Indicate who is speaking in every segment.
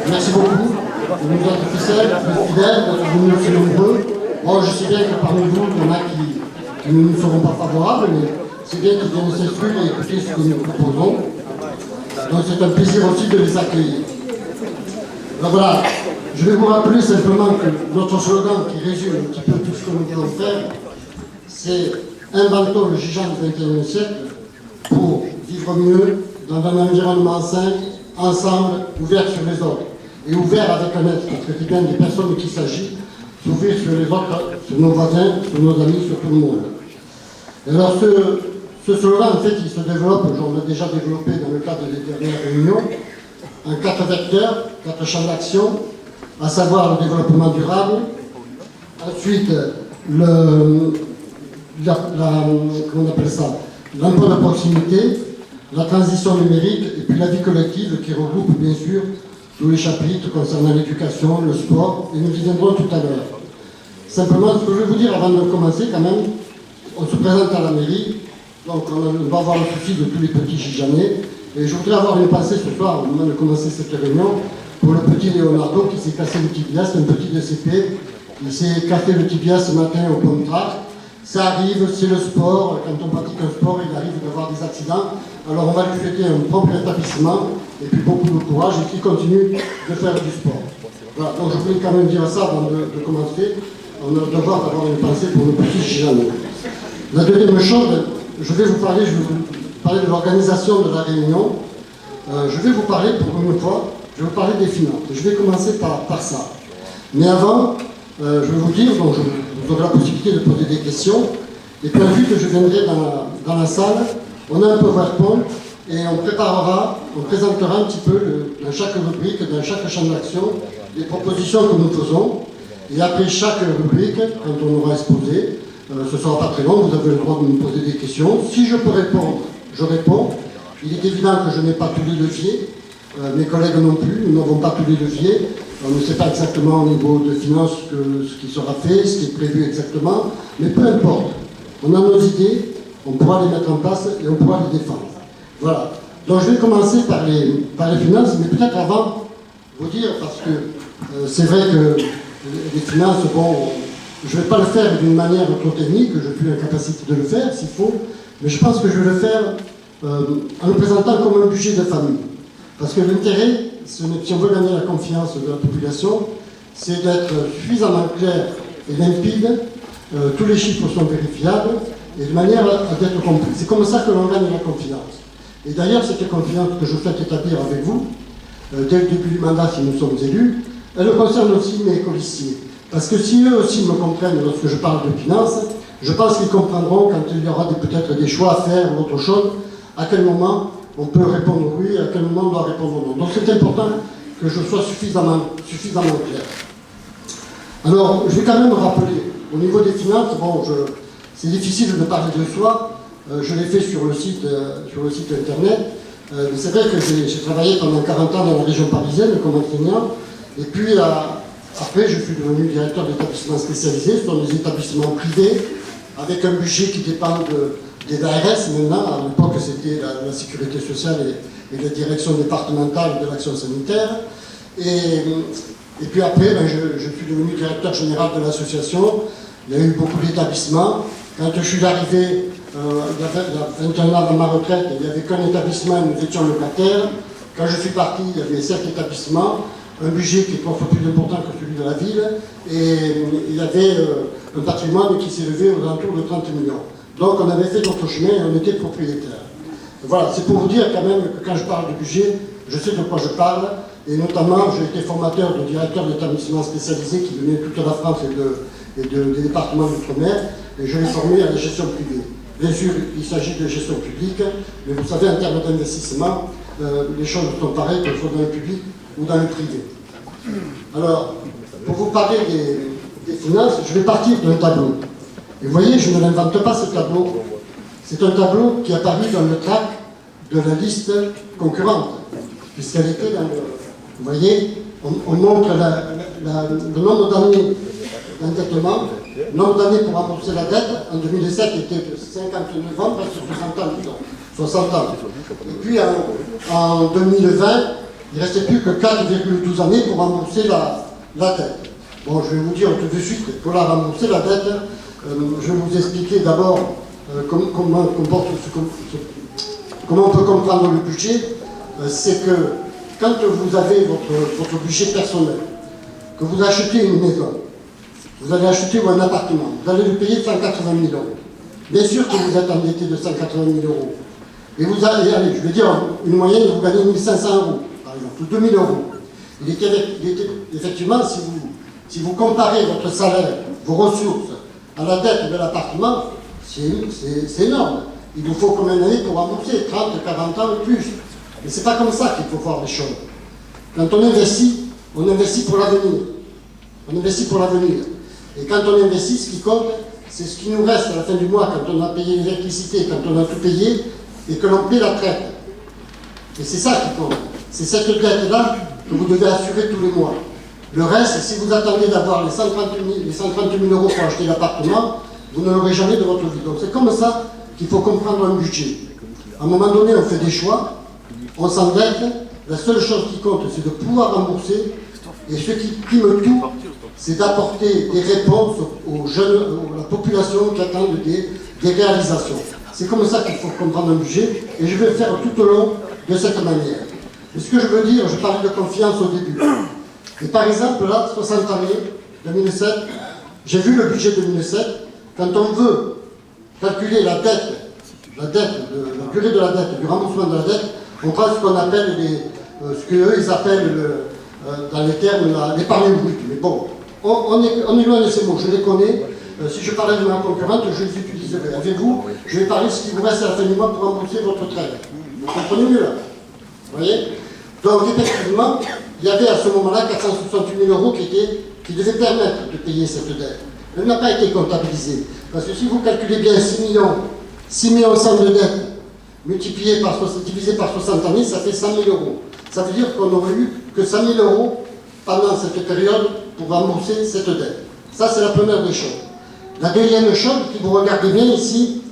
Speaker 1: Merci beaucoup. Vous nous êtes officiels, fidèles, vous êtes venus aussi nombreux. Bon, je sais bien que parmi vous, il y en a qui ne nous seront pas favorables, mais c'est bien qu'ils viennent s'exprimer et écouter ce que nous proposons. Donc c'est un plaisir aussi de les accueillir. Donc voilà, je vais vous rappeler simplement que notre slogan qui résume un petit peu tout ce que nous voulons faire, c'est « Inventons le Gijan du XXIe siècle pour vivre mieux dans un environnement sain, ensemble, ouvert sur les autres. » Et ouvert avec un être, parce que c'est bien des personnes qu'il s'agit, s'ouvrir sur les autres, sur nos voisins, sur nos amis, sur tout le monde. Et alors ce slogan, en fait, il se développe, on l'a déjà développé dans le cadre des dernières réunions, en 4 vecteurs, 4 champs d'action, à savoir le développement durable, ensuite comment on appelle ça, l'emploi de proximité, la transition numérique, et puis la vie collective qui regroupe bien sûr tous les chapitres concernant l'éducation, le sport, et nous y viendrons tout à l'heure. Simplement, ce que je vais vous dire avant de commencer quand même, on se présente à la mairie, donc on va avoir le souci de tous les petits Gijanais, et je voudrais avoir une pensée ce soir, au moment de commencer cette réunion, pour le petit Leonardo qui s'est cassé le tibia, c'est un petit DCP, il s'est cassé le tibia ce matin au contrat. Ça arrive, c'est le sport, quand on pratique un sport, il arrive d'avoir des accidents, alors on va lui souhaiter un propre rétablissement, et puis beaucoup de courage, et qu'il continue de faire du sport. Voilà, donc je voulais quand même dire ça avant de commencer, on a le devoir d'avoir une pensée pour le petit Gijanais. La deuxième chose, je vais vous parler de l'organisation de la réunion. Je vais vous parler pour une fois, je vais vous parler des finances. Je vais commencer par ça. Mais avant, je vais vous dire, donc vous aurez la possibilité de poser des questions. Et puis ensuite, je viendrai dans la salle. On a un PowerPoint et on présentera un petit peu dans chaque rubrique, dans chaque champ d'action, les propositions que nous faisons. Et après chaque rubrique, quand on aura exposé, ce ne sera pas très long, vous avez le droit de me poser des questions. Si je peux répondre, je réponds. Il est évident que je n'ai pas tous les leviers, mes collègues non plus, nous n'avons pas tous les leviers. On ne sait pas exactement au niveau de finances ce qui sera fait, ce qui est prévu exactement, mais peu importe. On a nos idées, on pourra les mettre en place et on pourra les défendre. Voilà. Donc je vais commencer par les finances, mais peut-être avant, vous dire, parce que c'est vrai que les finances, bon, je ne vais pas le faire d'une manière trop technique, je suis en capacité de le faire s'il faut, mais je pense que je vais le faire en le présentant comme un budget de famille. Parce que l'intérêt, si on veut gagner la confiance de la population, c'est d'être suffisamment clair et limpide, tous les chiffres sont vérifiables, et de manière à être compris. C'est comme ça que l'on gagne la confiance. Et d'ailleurs, cette confiance que je souhaite établir avec vous, dès le début du mandat, si nous sommes élus, elle concerne aussi mes colistiers. Parce que si eux aussi me comprennent lorsque je parle de finances, je pense qu'ils comprendront quand il y aura peut-être des choix à faire ou autre chose, à quel moment on peut répondre oui, à quel moment on doit répondre non. Donc c'est important que je sois suffisamment clair. Alors, je vais quand même rappeler, au niveau des finances, bon, c'est difficile de parler de soi, je l'ai fait sur le site internet, c'est vrai que j'ai travaillé pendant 40 ans dans la région parisienne comme enseignant, et puis après je suis devenu directeur d'établissements spécialisés, ce sont des établissements privés, avec un budget qui dépend des ARS maintenant, à l'époque c'était la sécurité sociale et la direction départementale de l'action sanitaire, et puis après je suis devenu directeur général de l'association. Il y a eu beaucoup d'établissements. Quand je suis arrivé, il y a 21 ans dans ma retraite, il n'y avait qu'un établissement, nous étions locataires. Quand je suis parti, il y avait 7 établissements, un budget qui est 3 fois plus important que celui de la ville, et il y avait un patrimoine qui s'élevait aux alentours de 30 millions. Donc on avait fait notre chemin et on était propriétaire. Voilà, c'est pour vous dire quand même que quand je parle de budget, je sais de quoi je parle, et notamment j'ai été formateur de directeur d'établissements spécialisés qui venaient de toute la France et des départements d'outre-mer, et je l'ai formé à la gestion privée. Bien sûr, il s'agit de gestion publique, mais vous savez, en termes d'investissement, les choses sont pareilles que ce soit dans le public ou dans le privé. Alors, pour vous parler des finances, je vais partir d'un tableau. Et vous voyez, je ne l'invente pas ce tableau. C'est un tableau qui est apparu dans le trac de la liste concurrente, puisqu'elle était dans le... Vous voyez, on montre le nombre d'années d'endettement. Le nombre d'années pour rembourser la dette, en 2007, était de 59 ans, presque 60 ans, disons. 60 ans. Et puis en 2020, il ne restait plus que 4,12 années pour rembourser la dette. Bon, je vais vous dire tout de suite, pour la rembourser, la dette, je vais vous expliquer d'abord comment on peut comprendre le budget. C'est que quand vous avez votre budget personnel, que vous achetez une maison, vous allez acheter un appartement, vous allez le payer 180 000 euros. Bien sûr que vous êtes endetté de 180 000 euros. Et vous allez, je vais dire, une moyenne, vous gagnez 1 500 euros, par exemple, ou 2 000 euros. Effectivement, si vous comparez votre salaire, vos ressources, à la dette de l'appartement, c'est énorme. Il vous faut combien d'années pour rembourser? 30, 40 ans ou plus. Mais ce n'est pas comme ça qu'il faut voir les choses. Quand on investit pour l'avenir. On investit pour l'avenir. Et quand on investit, ce qui compte, c'est ce qui nous reste à la fin du mois, quand on a payé l'électricité, quand on a tout payé, et que l'on paie la traite. Et c'est ça qui compte. C'est cette dette-là que vous devez assurer tous les mois. Le reste, si vous attendez d'avoir les 130 000 euros pour acheter l'appartement, vous ne l'aurez jamais de votre vie. Donc c'est comme ça qu'il faut comprendre un budget. À un moment donné, on fait des choix, on s'endette, la seule chose qui compte, c'est de pouvoir rembourser, et ce qui prime tout, c'est d'apporter des réponses aux jeunes, à la population qui attend des réalisations. C'est comme ça qu'il faut comprendre un budget, et je vais le faire tout au long de cette manière. Et ce que je veux dire, je parlais de confiance au début. Et par exemple, là, 60 années, 2007, j'ai vu le budget 2007, quand on veut calculer la durée de la dette, du remboursement de la dette, on prend ce qu'on appelle ce qu'eux ils appellent dans les termes l'épargne brute. Mais bon, on est loin de ces mots, je les connais. Si je parlais de ma concurrente, je les utiliserai. Avec vous, je vais parler de ce qui vous reste à la fin du mois pour rembourser votre traite. Vous comprenez mieux là? Vous voyez? Donc effectivement, il y avait à ce moment-là 468 000 euros qui devaient permettre de payer cette dette. Elle n'a pas été comptabilisée. Parce que si vous calculez bien 6 millions 100 de dette divisé par 60 années, ça fait 100 000 euros. Ça veut dire qu'on n'aurait eu que 100 000 euros pendant cette période pour rembourser cette dette. Ça, c'est la première des choses. La deuxième chose, si vous regardez bien ici,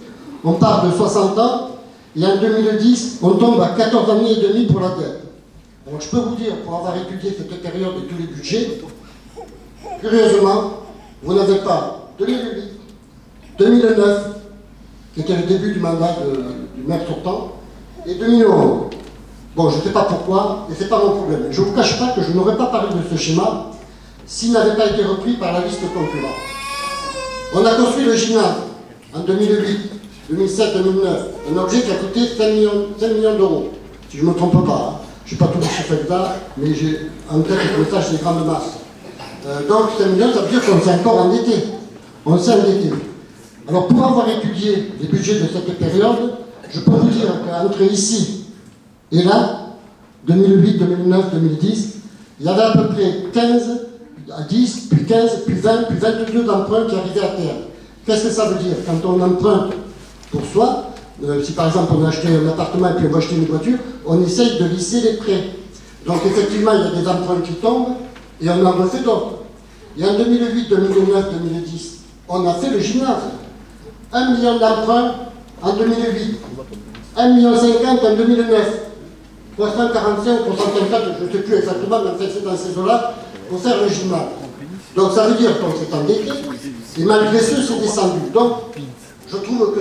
Speaker 1: on part de 60 ans, et en 2010, on tombe à 14 années et demie pour la dette. Donc je peux vous dire, pour avoir étudié cette période et tous les budgets, curieusement, vous n'avez pas 2008, 2009, qui était le début du mandat du maire sortant, et 2011. Bon, je ne sais pas pourquoi, et ce n'est pas mon problème. Je ne vous cache pas que je n'aurais pas parlé de ce schéma s'il n'avait pas été repris par la liste concurrente. On a construit le gymnase en 2008, 2007, 2009, un objet qui a coûté 5 millions d'euros, si je ne me trompe pas. Hein. Je n'ai pas tous les chiffres exacts, mais j'ai en tête que ça, c'est des grandes masses. Donc 5 millions, ça veut dire qu'on s'est encore endetté. On s'est endetté. Alors pour avoir étudié les budgets de cette période, je peux vous dire qu'entre ici et là, 2008, 2009, 2010, il y avait à peu près 15, à 10, puis 15, puis 20, puis 22 d'emprunts qui arrivaient à terme. Qu'est-ce que ça veut dire? Quand on emprunte pour soi, si par exemple on a acheté un appartement et puis on va acheter une voiture, on essaye de lisser les prêts. Donc effectivement, il y a des emprunts qui tombent et on en refait d'autres. Et en 2008, 2009, 2010, on a fait le gymnase. 1 million d'emprunts en 2008, 1,50 million en 2009, 345, 354, je ne sais plus exactement, mais en fait c'est dans ces eaux-là, pour faire le gymnase. Donc ça veut dire qu'on s'est endetté, et malgré ce, c'est descendu. Donc, je trouve que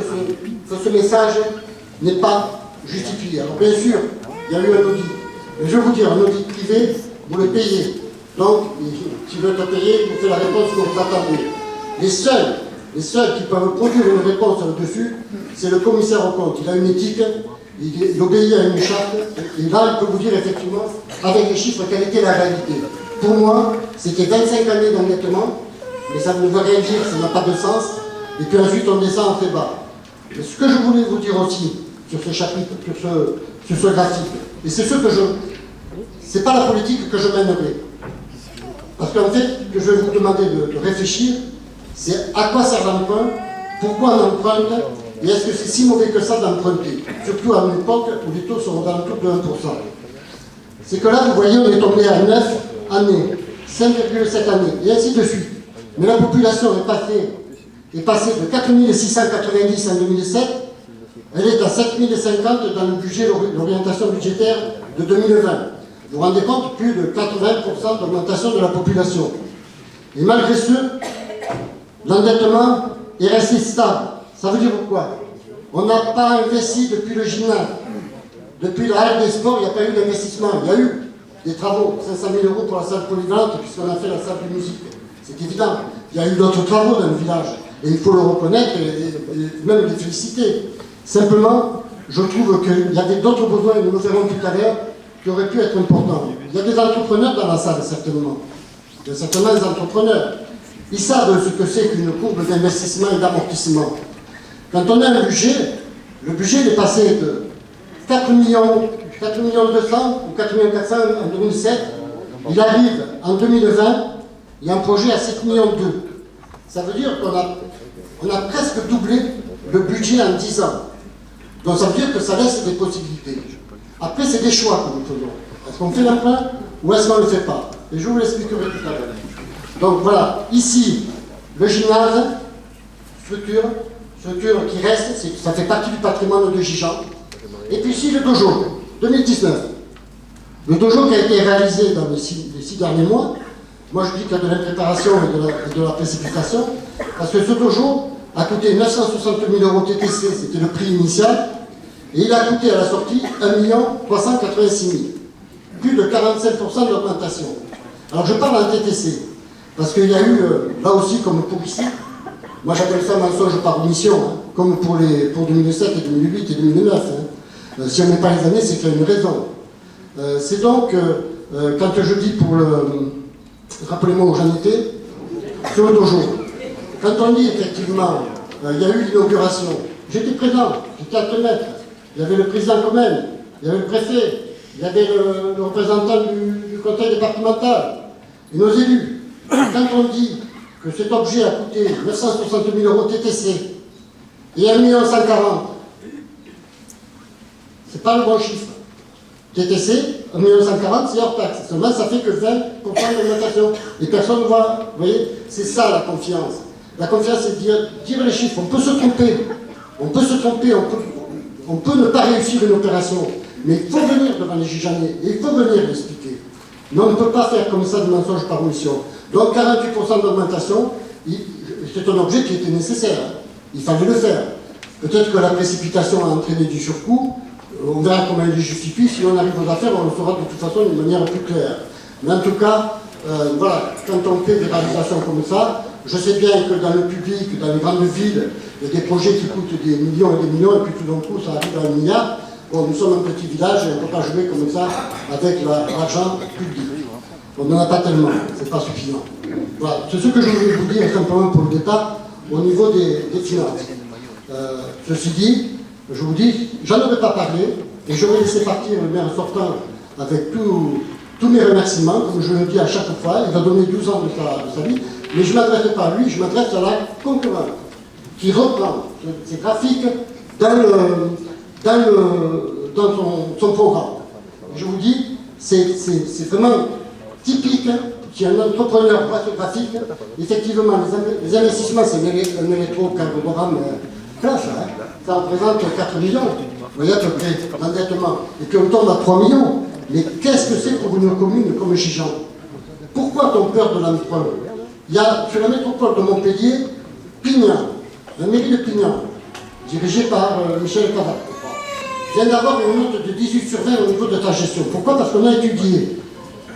Speaker 1: ce message n'est pas justifié. Alors bien sûr, il y a eu un audit. Mais je vais vous dire, un audit privé, vous le payez. Donc, si vous êtes payé, vous faites la réponse que vous attendez. Les seuls qui peuvent produire une réponse là-dessus, c'est le commissaire au compte. Il a une éthique, il obéit à une charte, et là, il peut vous dire effectivement, avec les chiffres, quelle était la réalité. Pour moi, c'était 25 années d'endettement, mais ça ne veut rien dire, ça n'a pas de sens, et puis ensuite on descend très bas. Mais ce que je voulais vous dire aussi, sur ce chapitre, sur ce graphique, et c'est ce que c'est pas la politique que je mènerai. Parce qu'en fait, ce que je vais vous demander de réfléchir, c'est à quoi sert l'emprunt, pourquoi on emprunte, et est-ce que c'est si mauvais que ça d'emprunter, surtout à une époque où les taux sont aux alentours de 1%. C'est que là, vous voyez, on est tombé à 9 années, 5,7 années, et ainsi de suite. Mais la population est passée de 4 690 en 2007, elle est à 7 050 dans le budget, l'orientation budgétaire de 2020. Vous vous rendez compte, plus de 80% d'augmentation de la population. Et malgré ce, l'endettement est resté stable. Ça veut dire quoi? On n'a pas investi depuis le gymnase. Depuis la halle des sports, il n'y a pas eu d'investissement. Il y a eu des travaux, 500 000 € pour la salle polyvalente, puisqu'on a fait la salle de musique. C'est évident. Il y a eu d'autres travaux dans le village. Et il faut le reconnaître et même les féliciter. Simplement, je trouve qu'il y avait d'autres besoins, nous le verrons tout à l'heure, qui auraient pu être importants. Il y a des entrepreneurs dans la salle, certainement. Il y a certainement des entrepreneurs. Ils savent ce que c'est qu'une courbe d'investissement et d'amortissement. Quand on a un budget, le budget il est passé de 4 millions 200 ou 4 400 en 2007. Il arrive en 2020, il y a un projet à 7 millions 2. Ça veut dire qu'on a presque doublé le budget en 10 ans. Donc ça veut dire que ça laisse des possibilités. Après, c'est des choix que nous faisons. Est-ce qu'on fait l'emprunt ou est-ce qu'on ne le fait pas? Et je vous l'expliquerai tout à l'heure. Donc voilà, ici, le gymnase, structure qui reste, ça fait partie du patrimoine de Gijan. Et puis ici, le dojo, 2019. Le dojo qui a été réalisé dans les 6 derniers mois. Moi, je dis qu'il y a de l'impréparation et de la précipitation, parce que ce dojo a coûté 960 000 € TTC, c'était le prix initial, et il a coûté à la sortie 1 386 000. Plus de 45% d'augmentation. Alors je parle en TTC, parce qu'il y a eu, là aussi, comme pour ici, moi j'appelle ça mensonge par omission, hein, comme pour 2007 et 2008 et 2009. Hein. Si on met pas les années, c'est qu'il y a une raison. C'est donc, quand je dis pour le... Rappelez-moi où j'en étais, sur le dojo. Quand on dit effectivement, il y a eu l'inauguration, j'étais présent, j'étais à 2 mètres. Il y avait le président Comène, il y avait le préfet, il y avait le représentant du conseil départemental, et nos élus. Quand on dit que cet objet a coûté 960 000 € TTC et 1 140 000, c'est pas le bon chiffre. TTC, 1 140 000, c'est hors taxe. Seulement, ça fait que 20% d'augmentation. Et personne ne voit. Vous voyez, c'est ça la confiance. La confiance, c'est dire les chiffres. On peut se tromper. On peut se tromper. On peut ne pas réussir une opération. Mais il faut venir devant les Gijanais. Et il faut venir l'expliquer. Mais on ne peut pas faire comme ça de mensonge par omission. Donc, 48% d'augmentation, c'est un objet qui était nécessaire. Il fallait le faire. Peut-être que la précipitation a entraîné du surcoût. On verra comment il est justifié. Si on arrive aux affaires, on le fera de toute façon d'une manière plus claire. Mais en tout cas, voilà, quand on fait des réalisations comme ça, je sais bien que dans le public, dans les grandes villes, il y a des projets qui coûtent des millions et des millions, et puis tout d'un coup, ça arrive à 1 milliard. Bon, nous sommes un petit village et on ne peut pas jouer comme ça avec l'argent public. On n'en a pas tellement, c'est pas suffisant. Voilà, c'est ce que je voulais vous dire simplement pour le départ, au niveau des finances. Ceci dit, je vous dis, j'en aurais pas parlé, et j'aurais laissé partir le maire sortant avec tous mes remerciements, comme je le dis à chaque fois. Il a donné 12 ans de sa vie, mais je ne m'adresse pas à lui, je m'adresse à la concurrente, qui reprend ses graphiques dans son programme. Je vous dis, c'est vraiment typique, si un entrepreneur voit ce graphique, effectivement, les investissements, c'est un électrocardiogramme classe, hein. Ça représente 4 millions, vous voyez à peu près l'endettement. Et puis on tombe à 3 millions. Mais qu'est-ce que c'est pour une commune comme Gijan? Pourquoi a-t-on peur de l'emprunt? Il y a sur la métropole de Montpellier, Pignan, la mairie de Pignan, dirigée par Michel Cavac, vient d'avoir une note de 18 sur 20 au niveau de ta gestion. Pourquoi? Parce qu'on a étudié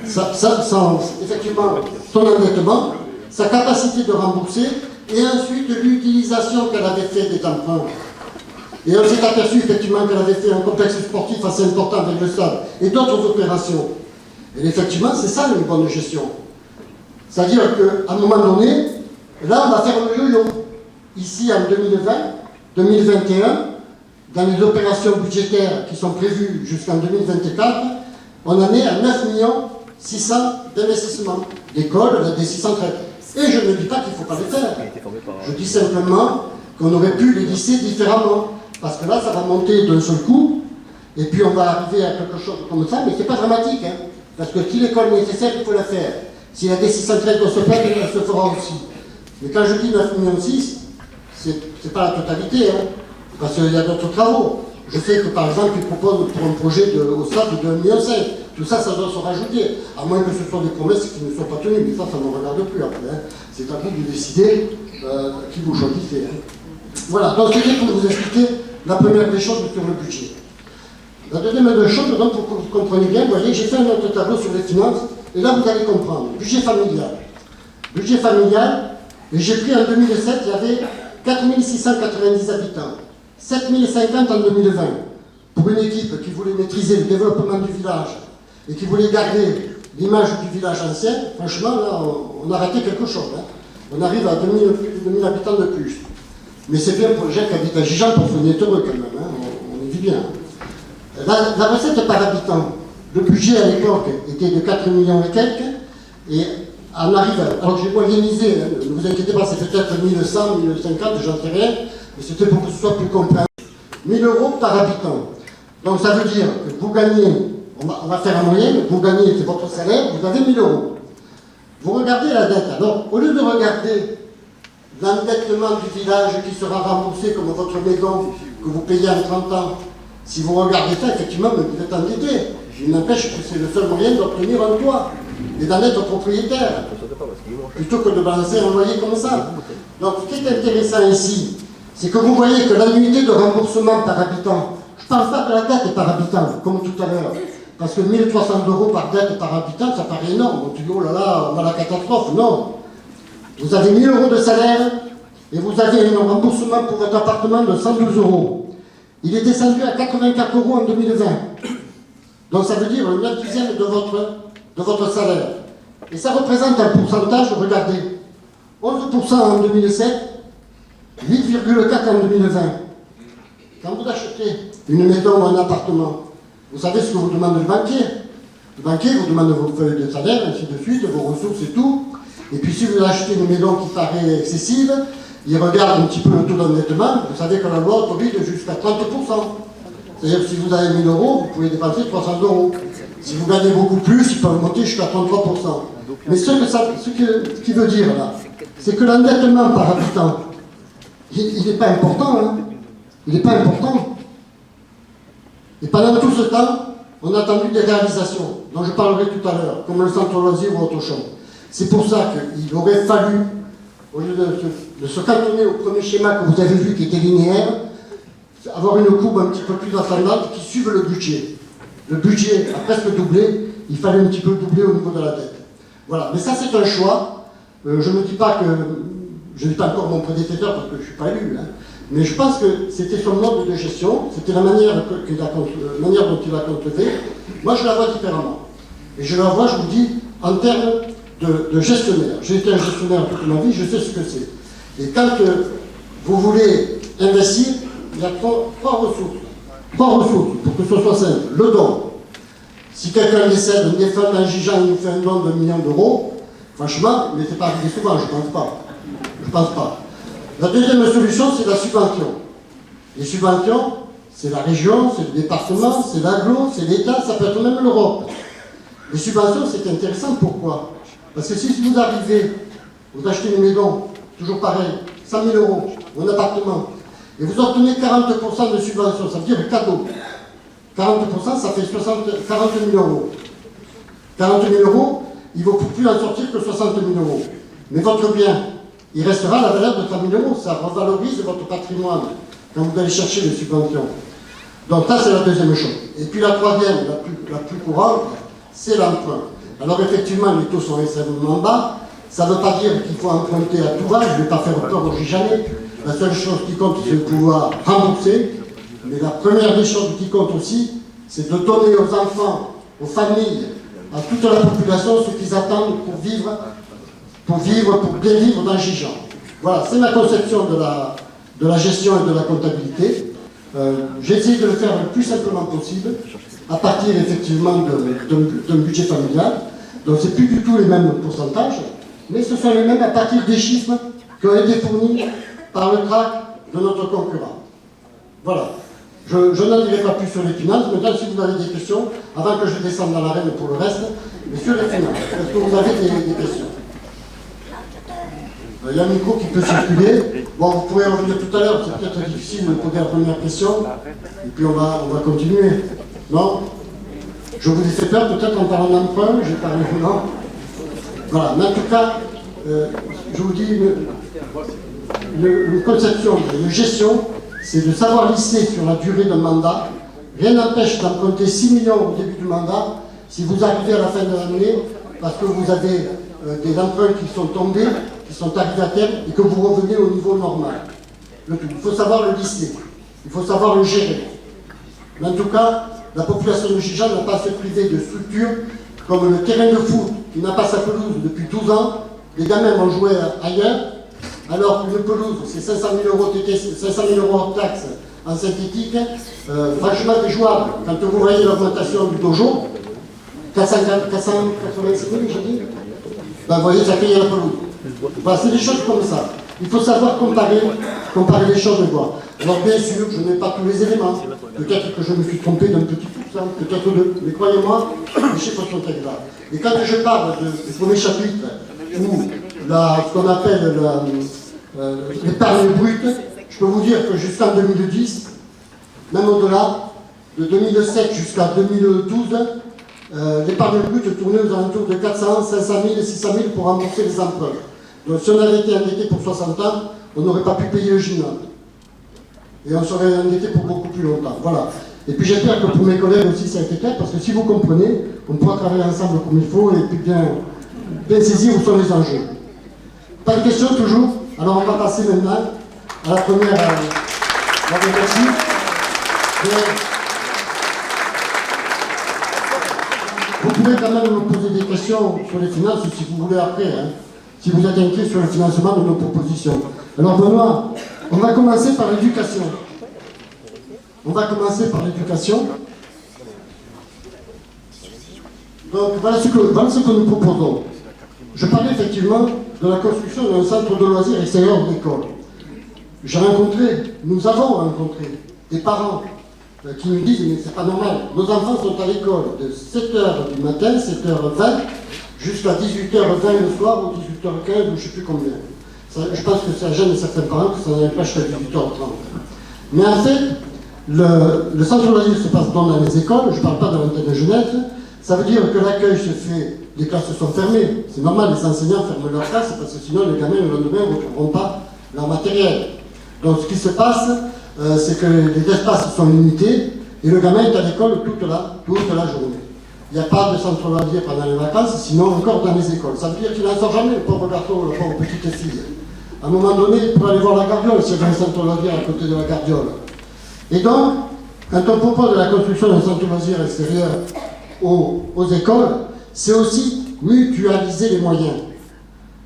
Speaker 1: effectivement son endettement, sa capacité de rembourser, et ensuite l'utilisation qu'elle avait fait des emprunts. Et on s'est aperçu effectivement qu'elle avait fait un complexe sportif assez important avec le stade et d'autres opérations. Et effectivement, c'est ça une bonne gestion. C'est-à-dire qu'à un moment donné, là on va faire le yo-yo. Ici en 2020, 2021, dans les opérations budgétaires qui sont prévues jusqu'en 2024, on en est à 9 600 000 d'investissements d'écoles, des 613. Et je ne dis pas qu'il ne faut pas les faire. Je dis simplement qu'on aurait pu les lisser différemment. Parce que là, ça va monter d'un seul coup, et puis on va arriver à quelque chose comme ça, mais ce n'est pas dramatique. Hein, parce que si l'école est nécessaire, il faut la faire. S'il y a des 613 doivent se faire, elle se fera aussi. Mais quand je dis 9,6 millions, ce n'est pas la totalité, hein, parce qu'il y a d'autres travaux. Je sais que par exemple, ils proposent pour un projet au stade de 1,5 million. Tout ça, ça doit se rajouter, à moins que ce soit des promesses qui ne sont pas tenues. Mais ça ne me regarde plus après. Hein. C'est à vous de décider qui vous choisissez. Hein. Voilà, donc c'était pour vous expliquer la première des choses sur le budget. La deuxième des choses, donc, pour que vous compreniez bien, vous voyez, j'ai fait un autre tableau sur les finances, et là vous allez comprendre. Budget familial. Budget familial, et j'ai pris en 2007, il y avait 4690 habitants, 7050 en 2020. Pour une équipe qui voulait maîtriser le développement du village et qui voulait garder l'image du village ancien, franchement, là, on a raté quelque chose. Hein. On arrive à 2000 habitants de plus. Mais c'est bien pour les gens qui habitent à Gijan, parce qu'on est heureux quand même, hein. On y vit bien. La recette par habitant, le budget à l'époque était de 4 millions et quelques, et on arrive, alors j'ai moyennisé, hein, ne vous inquiétez pas, c'est peut-être 1100, 1050, j'en sais rien, mais c'était pour que ce soit plus compréhensible. 1000 euros par habitant. Donc ça veut dire que vous gagnez, on va faire en moyenne, vous gagnez, c'est votre salaire, vous avez 1000 euros. Vous regardez la dette. Alors, au lieu de regarder l'endettement du village qui sera remboursé comme votre maison que vous payez en 30 ans, si vous regardez ça, effectivement, vous êtes endetté. Il n'empêche que c'est le seul moyen d'obtenir un toit et d'en être propriétaire, plutôt que de balancer un loyer comme ça. Donc, ce qui est intéressant ici, c'est que vous voyez que l'annuité de remboursement par habitant, je ne parle pas de la dette par habitant, comme tout à l'heure, parce que 1300 € par dette par habitant, ça paraît énorme. On dit, oh là là, on a la catastrophe. Non. Vous avez 1000 euros de salaire et vous avez un remboursement pour votre appartement de 112 €. Il est descendu à 84 € en 2020. Donc ça veut dire le 9/10 de votre salaire. Et ça représente un pourcentage, regardez, 11% en 2007, 8,4% en 2020. Quand vous achetez une maison ou un appartement, vous savez ce que vous demande le banquier. Le banquier vous demande vos feuilles de salaire, ainsi de suite, vos ressources et tout. Et puis si vous achetez une maison qui paraît excessive, il regarde un petit peu le taux d'endettement. Vous savez que la loi autorise jusqu'à 30%. C'est-à-dire que si vous avez 1000 euros, vous pouvez dépenser 300 €. Si vous gagnez beaucoup plus, ils peuvent monter jusqu'à 33%. Mais ce qui veut dire là, c'est que l'endettement par habitant, il n'est pas important. Hein. Il n'est pas important. Et pendant tout ce temps, on a attendu des réalisations, dont je parlerai tout à l'heure, comme le centre loisir ou autre chose. C'est pour ça qu'il aurait fallu, au lieu de se cantonner au premier schéma que vous avez vu qui était linéaire, avoir une courbe un petit peu plus ascendante qui suive le budget. Le budget a presque doublé, il fallait un petit peu doubler au niveau de la dette. Voilà, mais ça c'est un choix. Je ne dis pas que, je ne dis pas encore mon prédécesseur parce que je ne suis pas élu, hein, mais je pense que c'était son mode de gestion, c'était la manière dont il a contribué. Moi je la vois différemment. Et je la vois, je vous dis, en termes de gestionnaire. J'ai été un gestionnaire toute ma vie, je sais ce que c'est. Et quand vous voulez investir, il y a trois ressources. Trois ressources, pour que ce soit simple. Le don. Si quelqu'un décède, un défunt d'un Gijan, il nous fait un don de 1 million d'euros, franchement, mais c'est pas arrivé souvent, je ne pense pas. Je pense pas. La deuxième solution, c'est la subvention. Les subventions, c'est la région, c'est le département, c'est l'aglo, c'est l'État, ça peut être même l'Europe. Les subventions, c'est intéressant, pourquoi? Parce que si vous arrivez, vous achetez une maison, toujours pareil, 100 000 €, ou un appartement, et vous obtenez 40% de subvention, ça veut dire cadeau. 40%, ça fait 40 000 €. 40 000 €, il ne vaut plus en sortir que 60 000 €. Mais votre bien, il restera à la valeur de 3 000 €. Ça revalorise votre patrimoine quand vous allez chercher les subventions. Donc ça, c'est la deuxième chose. Et puis la troisième, la plus courante, c'est l'emprunt. Alors effectivement, les taux sont extrêmement bas. Ça ne veut pas dire qu'il faut emprunter à tout va. Je ne vais pas faire peur aux Gijanais. La seule chose qui compte, c'est de pouvoir rembourser. Mais la première des choses qui compte aussi, c'est de donner aux enfants, aux familles, à toute la population ce qu'ils attendent pour bien vivre dans Gijan. Voilà, c'est ma conception de la gestion et de la comptabilité. J'ai essayé de le faire le plus simplement possible, à partir effectivement d'un budget familial. Donc c'est plus du tout les mêmes pourcentages, mais ce sont les mêmes à partir des chiffres qui ont été fournis par le trac de notre concurrent. Voilà. Je n'en dirai pas plus sur les finances. Maintenant, si vous avez des questions, avant que je descende dans l'arène pour le reste, mais sur les finances, est-ce que vous avez des questions? Il y a un micro qui peut circuler. Bon, vous pourrez revenir tout à l'heure, c'est peut-être difficile de poser la première question. Et puis on va continuer. Non? Je vous ai fait peur peut-être en parlant d'emprunt, j'ai parlé non. Voilà, mais en tout cas, je vous dis, une conception, une gestion, c'est de savoir lister sur la durée d'un mandat. Rien n'empêche d'emprunter 6 millions au début du mandat si vous arrivez à la fin de l'année parce que vous avez des emprunts qui sont tombés, qui sont arrivés à terme et que vous revenez au niveau normal. Il faut savoir le lister, il faut savoir le gérer. Mais en tout cas, la population de Gijan n'a pas à se priver de structures comme le terrain de foot qui n'a pas sa pelouse depuis 12 ans. Les gamins vont jouer ailleurs, alors qu'une pelouse, c'est 500 000 € TT, 500 000 € de taxes en synthétique. Franchement, déjouable. Quand vous voyez l'augmentation du dojo, 485 000, j'ai dit, ben, vous voyez, ça paye la pelouse. Voilà, c'est des choses comme ça. Il faut savoir comparer les choses et voir. Alors bien sûr, je n'ai pas tous les éléments. Peut-être que je me suis trompé d'un petit pourcent, peut-être deux. Mais croyez-moi, les chiffres sont exacts. Et quand je parle du premier chapitre, où ce qu'on appelle l'épargne brute, je peux vous dire que jusqu'en 2010, même au-delà, de 2007 jusqu'à 2012, l'épargne brute tournait aux alentours de 400, 500 000, 600 000 pour rembourser les emprunts. Donc si on avait été endetté pour 60 ans, on n'aurait pas pu payer le gymnase. Et on serait endetté pour beaucoup plus longtemps. Voilà. Et puis j'espère que pour mes collègues aussi ça a été clair, parce que si vous comprenez, on pourra travailler ensemble comme il faut et puis bien saisir où sont les enjeux. Pas de questions toujours? Alors on va passer maintenant à la première. Merci. Vous pouvez quand même me poser des questions sur les finances si vous voulez après, hein, si vous êtes inquiet sur le financement de nos propositions. Alors Benoît, on va commencer par l'éducation. Donc voilà ce que nous proposons. Je parlais effectivement de la construction d'un centre de loisirs extérieur de l'école. Nous avons rencontré des parents qui nous disent mais c'est pas normal, nos enfants sont à l'école de 7h du matin, 7h20, jusqu'à 18h20 le soir ou 18h15 ou je ne sais plus combien. Je pense que ça gêne certains parents que ça n'arrive pas jusqu'à 18h30. Mais en fait, le centre de loisirs se passe dans les écoles, je ne parle pas de l'antenne de jeunesse, ça veut dire que l'accueil se fait, les classes sont fermées, c'est normal, les enseignants ferment leurs classes parce que sinon les gamins le lendemain ne retrouveront pas leur matériel. Donc ce qui se passe, c'est que les espaces sont limités et le gamin est à l'école toute la journée. Il n'y a pas de centre de loisirs pendant les vacances, sinon encore dans les écoles. Ça veut dire qu'il n'en sort jamais, le pauvre garçon, la pauvre petite fille. À un moment donné, il pourrait aller voir la gardiole s'il y avait un centre de loisirs à côté de la gardiole. Et donc, quand on propose la construction d'un centre de loisirs extérieur aux écoles, c'est aussi mutualiser les moyens.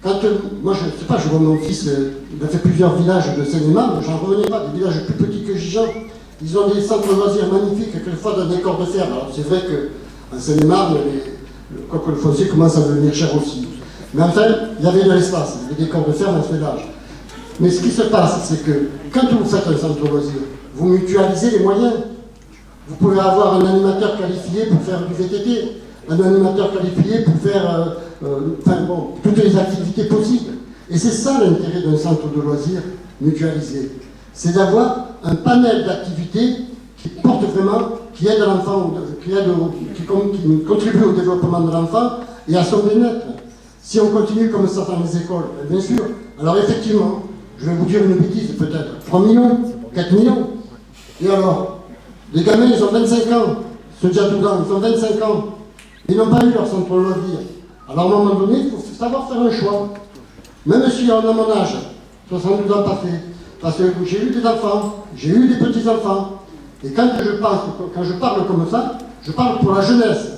Speaker 1: Moi, je ne sais pas, je vois mon fils, il a fait plusieurs villages de Seine-et-Marne, j'en revenais pas, des villages plus petits que Gijan. Ils ont des centres de loisirs magnifiques, quelquefois dans des corps de ferme. Alors c'est vrai qu'en Seine-et-Marne, le foncier commence à devenir cher aussi. Mais enfin, il y avait de l'espace, il y avait des corps de ferme assez larges. Mais ce qui se passe, c'est que quand vous faites un centre de loisirs, vous mutualisez les moyens. Vous pouvez avoir un animateur qualifié pour faire du VTT, un animateur qualifié pour faire toutes les activités possibles. Et c'est ça l'intérêt d'un centre de loisirs mutualisé. C'est d'avoir un panel d'activités qui porte vraiment, qui aide l'enfant, qui contribue au développement de l'enfant et à son bien-être. Si on continue comme ça dans les écoles, bien sûr. Alors effectivement, je vais vous dire une bêtise peut-être, 3 millions, 4 millions. Et alors, les gamins, ils ont 25 ans, ceux déjà 12 ans, ils ont 25 ans. Ils n'ont pas eu leur centre de loisirs. Alors à un moment donné, il faut savoir faire un choix. Même si on a mon âge, 72 ans passés, parce que j'ai eu des enfants, j'ai eu des petits-enfants. Et quand je parle comme ça, je parle pour la jeunesse.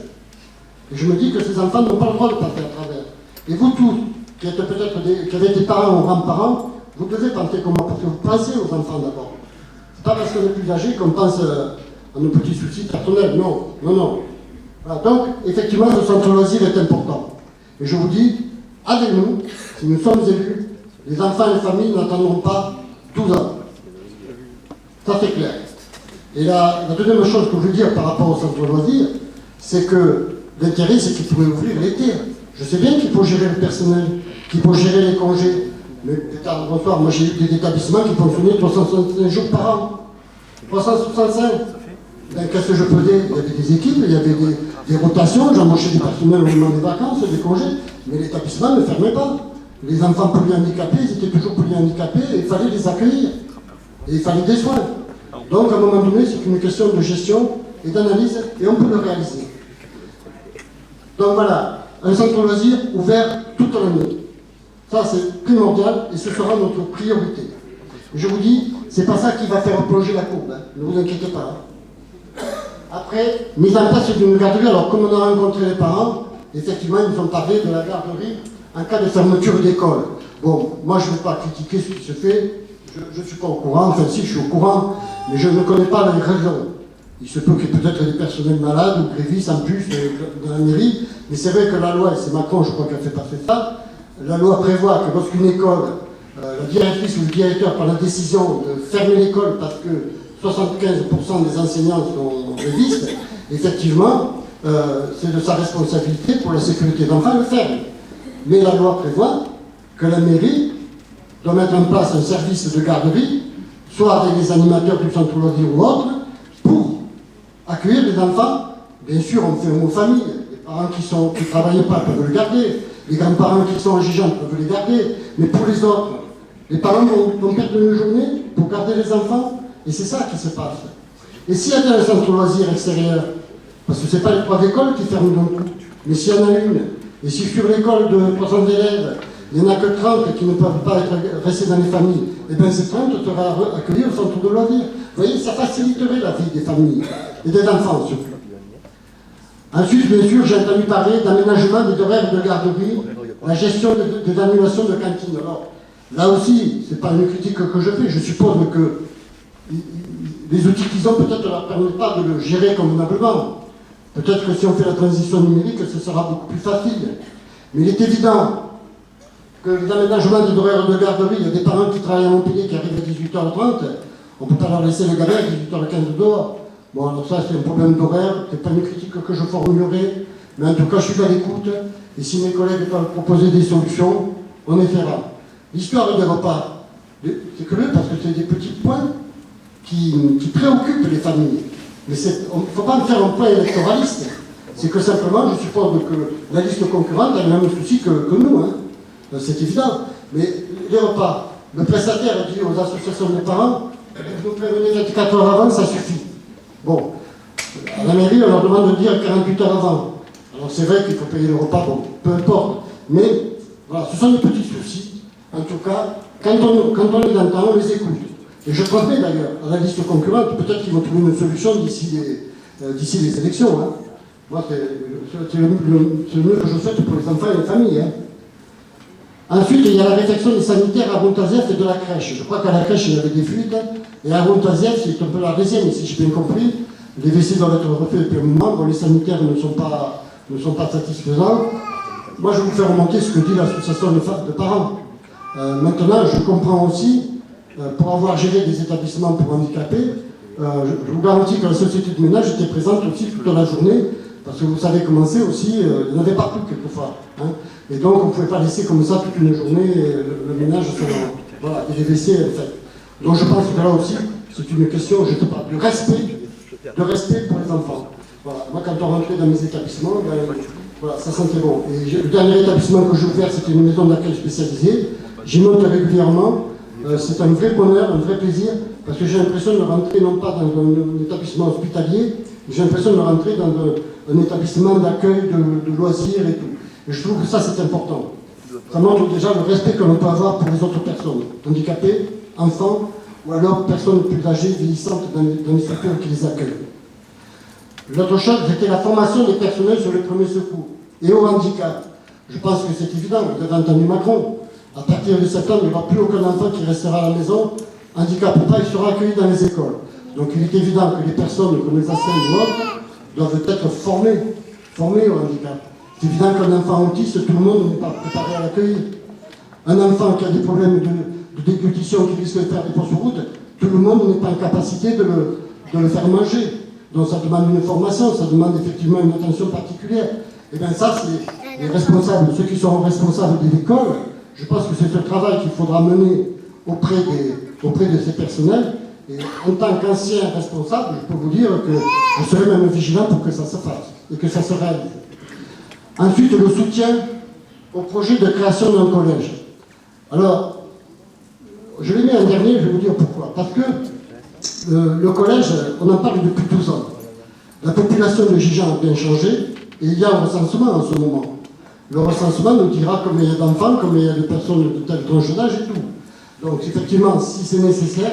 Speaker 1: Et je me dis que ces enfants n'ont pas le droit de passer à travers. Et vous tous, qui êtes peut-être qui avez des parents ou grands-parents, vous devez penser comme moi, parce que vous pensez aux enfants d'abord. C'est pas parce qu'on est plus âgé qu'on pense à nos petits soucis personnels. Non. Voilà. Donc, effectivement, ce centre de loisirs est important. Et je vous dis, avec nous, si nous sommes élus, les enfants et les familles n'attendront pas 12 ans. Ça, c'est clair. Et la deuxième chose que je veux dire par rapport au centre de loisirs, c'est que l'intérêt, c'est qu'il pourrait ouvrir l'été. Je sais bien qu'il faut gérer le personnel, qu'il faut gérer les congés. Mais bonsoir, moi j'ai eu des établissements qui fonctionnaient 365 jours par an. 365. Ben, qu'est-ce que je faisais? Il y avait des équipes, il y avait des rotations, j'embauchais des personnels au moment des vacances, des congés, mais l'établissement ne fermait pas. Les enfants polyhandicapés, ils étaient toujours polyhandicapés et il fallait les accueillir. Et il fallait des soins. Donc à un moment donné, c'est une question de gestion et d'analyse et on peut le réaliser. Donc voilà, un centre loisir ouvert toute l'année. Ça c'est primordial et ce sera notre priorité. Et je vous dis, c'est pas ça qui va faire plonger la courbe, hein. Ne vous inquiétez pas. Hein. Après, mise en place d'une garderie, alors comme on a rencontré les parents, effectivement ils nous ont parlé de la garderie en cas de fermeture d'école. Bon, moi je ne vais pas critiquer ce qui se fait, je ne suis pas au courant, enfin si je suis au courant, mais je ne connais pas les raisons. Il se peut qu'il y ait peut-être des personnels malades ou grévistes en plus dans la mairie, mais c'est vrai que la loi, et c'est Macron je crois qui a fait passer ça, la loi prévoit que lorsqu'une école, la directrice ou le directeur prend la décision de fermer l'école parce que 75% des enseignants sont grévistes, effectivement, c'est de sa responsabilité pour la sécurité d'enfants le faire. Mais la loi prévoit que la mairie doit mettre en place un service de garderie, soit avec les animateurs du centre loisir ou autres, pour accueillir les enfants. Bien sûr, on fait un mot famille. Les parents qui ne travaillent pas peuvent le garder. Les grands-parents qui sont en gigantes peuvent les garder. Mais pour les autres, les parents vont perdre une journée pour garder les enfants. Et c'est ça qui se passe. Et s'il y a un centre loisir extérieur, parce que ce n'est pas les 3 écoles qui ferment d'un coup, mais s'il y en a une, et si sur l'école de 300 élèves, il n'y en a que 30 qui ne peuvent pas rester dans les familles, et bien ces 30 sera accueillis au centre de loisirs. Vous voyez, ça faciliterait la vie des familles et des enfants surtout. Ensuite, bien sûr, j'ai entendu parler d'aménagement des horaires de garderie, la gestion des annulations de cantine. Alors, là aussi, ce n'est pas une critique que je fais, je suppose que les outils qu'ils ont peut-être ne leur permettent pas de le gérer convenablement. Peut-être que si on fait la transition numérique, ce sera beaucoup plus facile. Mais il est évident que les aménagements des horaires de garderie, il y a des parents qui travaillent à Montpellier qui arrivent à 18h30, on ne peut pas leur laisser le gamin à 18h15 dehors. Bon, alors ça, c'est un problème d'horaire, c'est pas une critique que je formulerai, mais en tout cas, je suis à l'écoute, et si mes collègues peuvent proposer des solutions, on les fera. L'histoire des repas, c'est curieux parce que c'est des petits points qui préoccupent les familles. Mais il ne faut pas me faire un point électoraliste. C'est que simplement, je suppose que la liste concurrente a le même souci que nous. Hein. C'est évident. Mais les repas, le prestataire dit aux associations des parents, vous nous prévenez 24 heures avant, ça suffit. Bon, à la mairie, on leur demande de dire 48 heures avant. Alors c'est vrai qu'il faut payer le repas, bon, peu importe. Mais voilà, ce sont des petits soucis. En tout cas, quand on les entend, on les écoute. Et je transmets d'ailleurs à la liste concurrente, peut-être qu'ils vont trouver une solution d'ici les élections. Hein. Moi, c'est le mieux que je souhaite pour les enfants et les familles. Hein. Ensuite, il y a la réflexion des sanitaires à Rontazef et de la crèche. Je crois qu'à la crèche, il y avait des fuites. Et à Rontazef, c'est un peu la deuxième, si j'ai bien compris. Les WC doivent être refaits depuis un moment. Bon, les sanitaires ne sont pas satisfaisants. Moi, je vais vous faire remonter ce que dit l'association de parents. Maintenant, je comprends aussi, pour avoir géré des établissements pour handicapés, je vous garantis que la société de ménage était présente aussi toute la journée, parce que vous savez comment c'est aussi, il n'y en avait pas plus quelquefois. Hein. Et donc, on ne pouvait pas laisser comme ça toute une journée le ménage sur voilà, et les WC en fait. Donc, je pense que là aussi, c'est une question, je ne sais pas, de respect pour les enfants. Voilà. Moi, quand on rentrait dans mes établissements, ben, voilà, ça sentait bon. Et le dernier établissement que j'ai ouvert, c'était une maison d'accueil spécialisée. J'y monte régulièrement. C'est un vrai bonheur, un vrai plaisir, parce que j'ai l'impression de rentrer non pas dans un établissement hospitalier, j'ai l'impression de rentrer dans un établissement d'accueil, de loisirs et tout. Et je trouve que ça, c'est important. Ça montre déjà le respect que l'on peut avoir pour les autres personnes, handicapées, enfants, ou alors personnes plus âgées, vieillissantes dans les structures qui les accueillent. L'autre chose, c'était la formation des personnels sur les premiers secours et au handicap. Je pense que c'est évident, vous avez entendu Macron. À partir de septembre, il n'y aura plus aucun enfant qui restera à la maison, handicapé ou pas, il sera accueilli dans les écoles. Donc il est évident que les personnes comme les enseignants ou autres doivent être formées au handicap. C'est évident qu'un enfant autiste, tout le monde n'est pas préparé à l'accueillir. Un enfant qui a des problèmes de déglutition, qui risque de faire des fausses routes, tout le monde n'est pas en capacité de le faire manger. Donc ça demande une formation, ça demande effectivement une attention particulière. Et bien ça, c'est les responsables, ceux qui sont responsables de l'école, Je pense que c'est ce travail qu'il faudra mener auprès de ces personnels. Et en tant qu'ancien responsable, je peux vous dire que je serai même vigilant pour que ça se fasse et que ça se réalise. Ensuite, le soutien au projet de création d'un collège. Alors, je l'ai mis en dernier, je vais vous dire pourquoi. Parce que le collège, on en parle depuis 12 ans. La population de Gijan a bien changé et il y a un recensement en ce moment. Le recensement nous dira combien il y a d'enfants, combien il y a de personnes de tel tranche d'âge et tout. Donc, effectivement, si c'est nécessaire,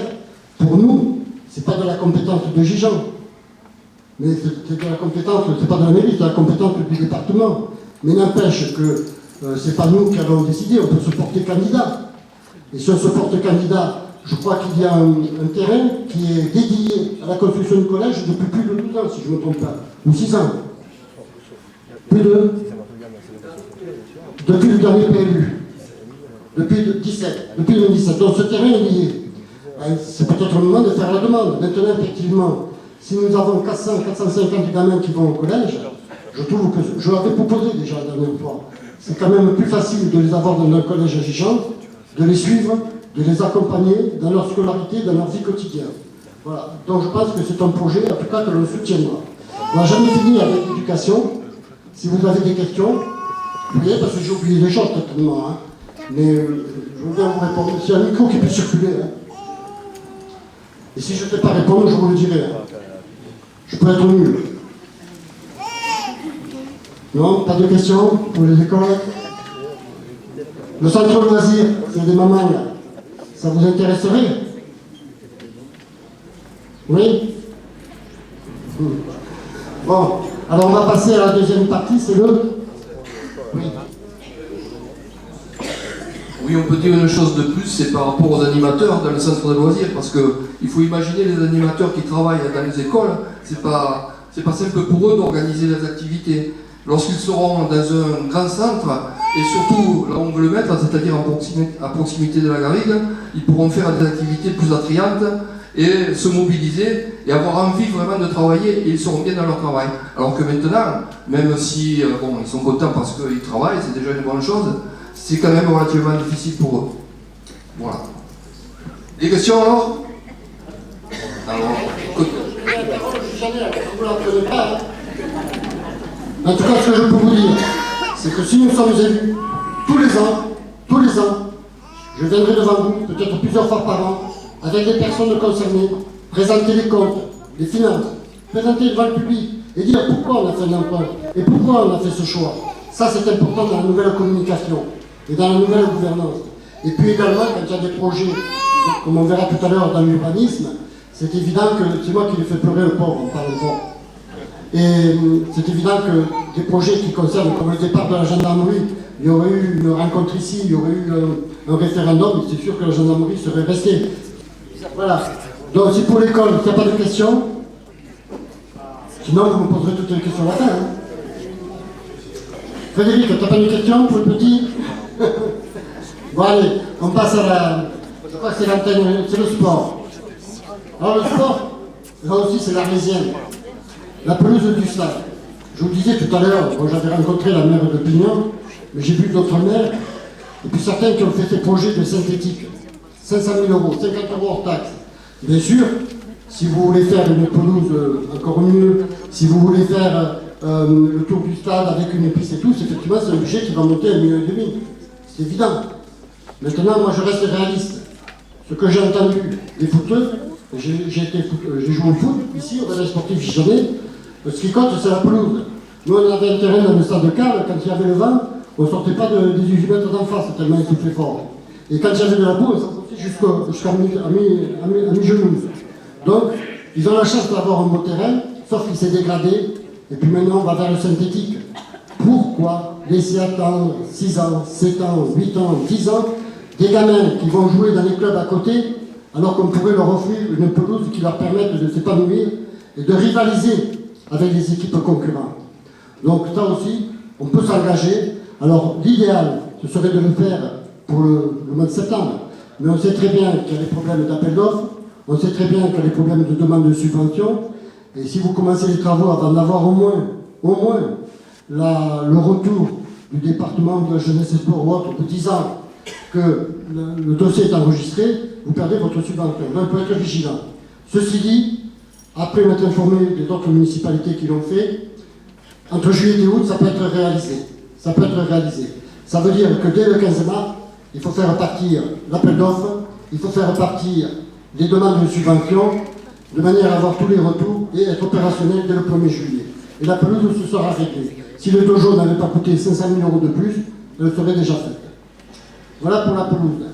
Speaker 1: pour nous, ce n'est pas de la compétence de Gijan. Mais c'est de la compétence, c'est pas de la mairie, c'est de la compétence du département. Mais n'empêche que c'est pas nous qui allons décider, on peut se porter candidat. Et si on se porte candidat, je crois qu'il y a un terrain qui est dédié à la construction du collège depuis plus de 12 ans, si je ne me trompe pas. Ou 6 ans. Plus de... Depuis le dernier PLU. Depuis 2017. Donc ce terrain est lié. C'est peut-être le moment de faire la demande. Maintenant, effectivement, si nous avons 400, 450 gamins qui vont au collège, je trouve que, je l'avais proposé déjà la dernière fois, c'est quand même plus facile de les avoir dans un collège à Gijan, de les suivre, de les accompagner dans leur scolarité, dans leur vie quotidienne. Voilà. Donc je pense que c'est un projet, en tout cas, que l'on soutiendra. On n'a jamais fini avec l'éducation. Si vous avez des questions, vous voyez, parce que j'ai oublié les choses totalement, hein. Mais je veux bien vous répondre. C'est un micro qui peut circuler. Hein. Et si je ne sais pas répondre, je vous le dirai. Hein. Je peux être nul. Non, pas de questions pour les écoles? Le centre loisir, c'est des mamans là. Ça vous intéresserait? Oui? Bon, alors on va passer à la deuxième partie, c'est le... Oui.
Speaker 2: Oui, on peut dire une chose de plus, c'est par rapport aux animateurs dans le centre de loisirs, parce qu'il faut imaginer les animateurs qui travaillent dans les écoles, c'est pas simple pour eux d'organiser les activités. Lorsqu'ils seront dans un grand centre, et surtout là où on veut le mettre, c'est-à-dire à proximité de la garrigue, ils pourront faire des activités plus attrayantes et se mobiliser et avoir envie vraiment de travailler, et ils seront bien dans leur travail. Alors que maintenant, même si bon, ils sont contents parce qu'ils travaillent, c'est déjà une bonne chose, c'est quand même relativement difficile pour eux. Voilà. Des questions alors?
Speaker 1: En tout cas, ce que je peux vous dire, c'est que si nous sommes élus, tous les ans, je viendrai devant vous, peut-être plusieurs fois par an, avec les personnes concernées, présenter les comptes, les finances, présenter devant le public et dire pourquoi on a fait un emprunt et pourquoi on a fait ce choix. Ça, c'est important dans la nouvelle communication et dans la nouvelle gouvernance. Et puis également, quand il y a des projets, comme on verra tout à l'heure dans l'urbanisme, c'est évident que c'est moi qui les fais pleurer le pauvre en parlant fort. Et c'est évident que des projets qui concernent, comme le départ de la gendarmerie, il y aurait eu une rencontre ici, il y aurait eu un référendum, c'est sûr que la gendarmerie serait restée. Voilà. Donc c'est pour l'école, il n'y a pas de questions. Sinon, vous me poserez toutes les questions là-bas. Hein. Frédéric, tu n'as pas de questions pour le petit? Bon allez, on passe à la... Je crois que c'est l'antenne, c'est le sport. Alors le sport, là aussi c'est l'Arlésienne. La pelouse du stade. Je vous disais tout à l'heure, j'avais rencontré la maire de Pignon, mais j'ai vu d'autres maires, et puis certains qui ont fait ces projets de synthétique. 500 000 €, 50 € hors taxe. Bien sûr, si vous voulez faire une pelouse encore mieux, si vous voulez faire le tour du stade avec une piste et tout, effectivement c'est un budget qui va monter à 1,5 million. C'est évident. Maintenant, moi je reste réaliste. Ce que j'ai entendu des footeux, j'ai joué au foot ici, au Palais sportif Gijonais. Ce qui compte, c'est la pelouse. Nous, on avait un terrain dans le stade de Carles, quand il y avait le vent, on ne sortait pas des 18 mètres d'en face, tellement il soufflait fort. Et quand il y avait de la boue, on s'en sortait jusqu'à mi-genou. Donc, ils ont la chance d'avoir un beau terrain, sauf qu'il s'est dégradé, et puis maintenant on va vers le synthétique. Pourquoi laisser attendre 6 ans, 7 ans, 8 ans, 10 ans, des gamins qui vont jouer dans les clubs à côté, alors qu'on pourrait leur offrir une pelouse qui leur permette de s'épanouir et de rivaliser avec les équipes concurrentes. Donc ça aussi, on peut s'engager. Alors l'idéal, ce serait de le faire pour le mois de septembre. Mais on sait très bien qu'il y a des problèmes d'appel d'offres, on sait très bien qu'il y a des problèmes de demande de subvention. Et si vous commencez les travaux avant d'avoir au moins le retour du département de la jeunesse et sport ou autre de 10 ans que le dossier est enregistré, vous perdez votre subvention. Donc il faut être vigilant. Ceci dit, après m'être informé des autres municipalités qui l'ont fait, entre juillet et août, ça peut être réalisé. Ça peut être réalisé. Ça veut dire que dès le 15 mars, il faut faire partir l'appel d'offres, il faut faire partir les demandes de subvention, de manière à avoir tous les retours et être opérationnel dès le 1er juillet. Et la pelouse se sera réglée. Si le dojo n'avait pas coûté 500 000 € de plus, elle serait déjà faite. Voilà pour la pelouse.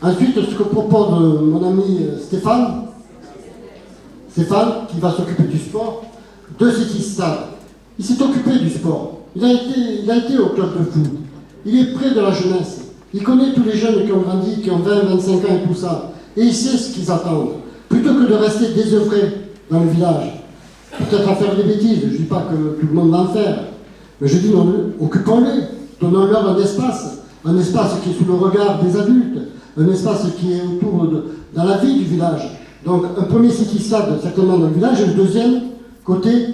Speaker 1: Ensuite, ce que propose mon ami Stéphane, qui va s'occuper du sport, de City Stade. Il s'est occupé du sport. Il a été au club de foot. Il est près de la jeunesse. Il connaît tous les jeunes qui ont grandi, qui ont 20, 25 ans et tout ça. Et il sait ce qu'ils attendent. Plutôt que de rester désœuvré dans le village, peut-être à faire des bêtises, je ne dis pas que tout le monde va en faire, mais je dis, occupons-les, donnons-leur un espace qui est sous le regard des adultes, un espace qui est autour dans la vie du village. Donc un premier city stade certainement dans le village, et le deuxième côté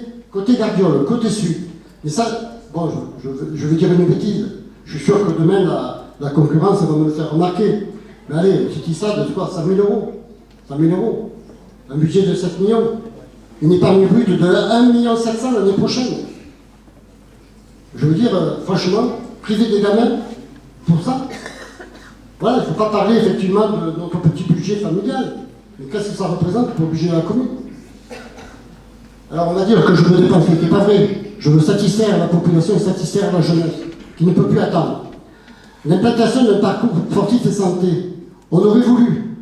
Speaker 1: Gardiole, côté sud. Et ça, bon, je vais dire une bêtise, je suis sûr que demain la concurrence va me le faire remarquer. Mais allez, city stade, c'est quoi, 100 000 €. 100 000 €. Un budget de 7 millions. Une épargne brute de 1 700 000 l'année prochaine. Je veux dire, franchement, priver des gamins pour ça. Voilà, il ne faut pas parler effectivement de notre petit budget familial. Mais qu'est-ce que ça représente pour le budget de la commune? Alors on va dire que je veux dépenser, ce n'est pas vrai. Je veux satisfaire la population et satisfaire la jeunesse, qui ne peut plus attendre. L'implantation d'un parcours sportif et santé, on aurait voulu.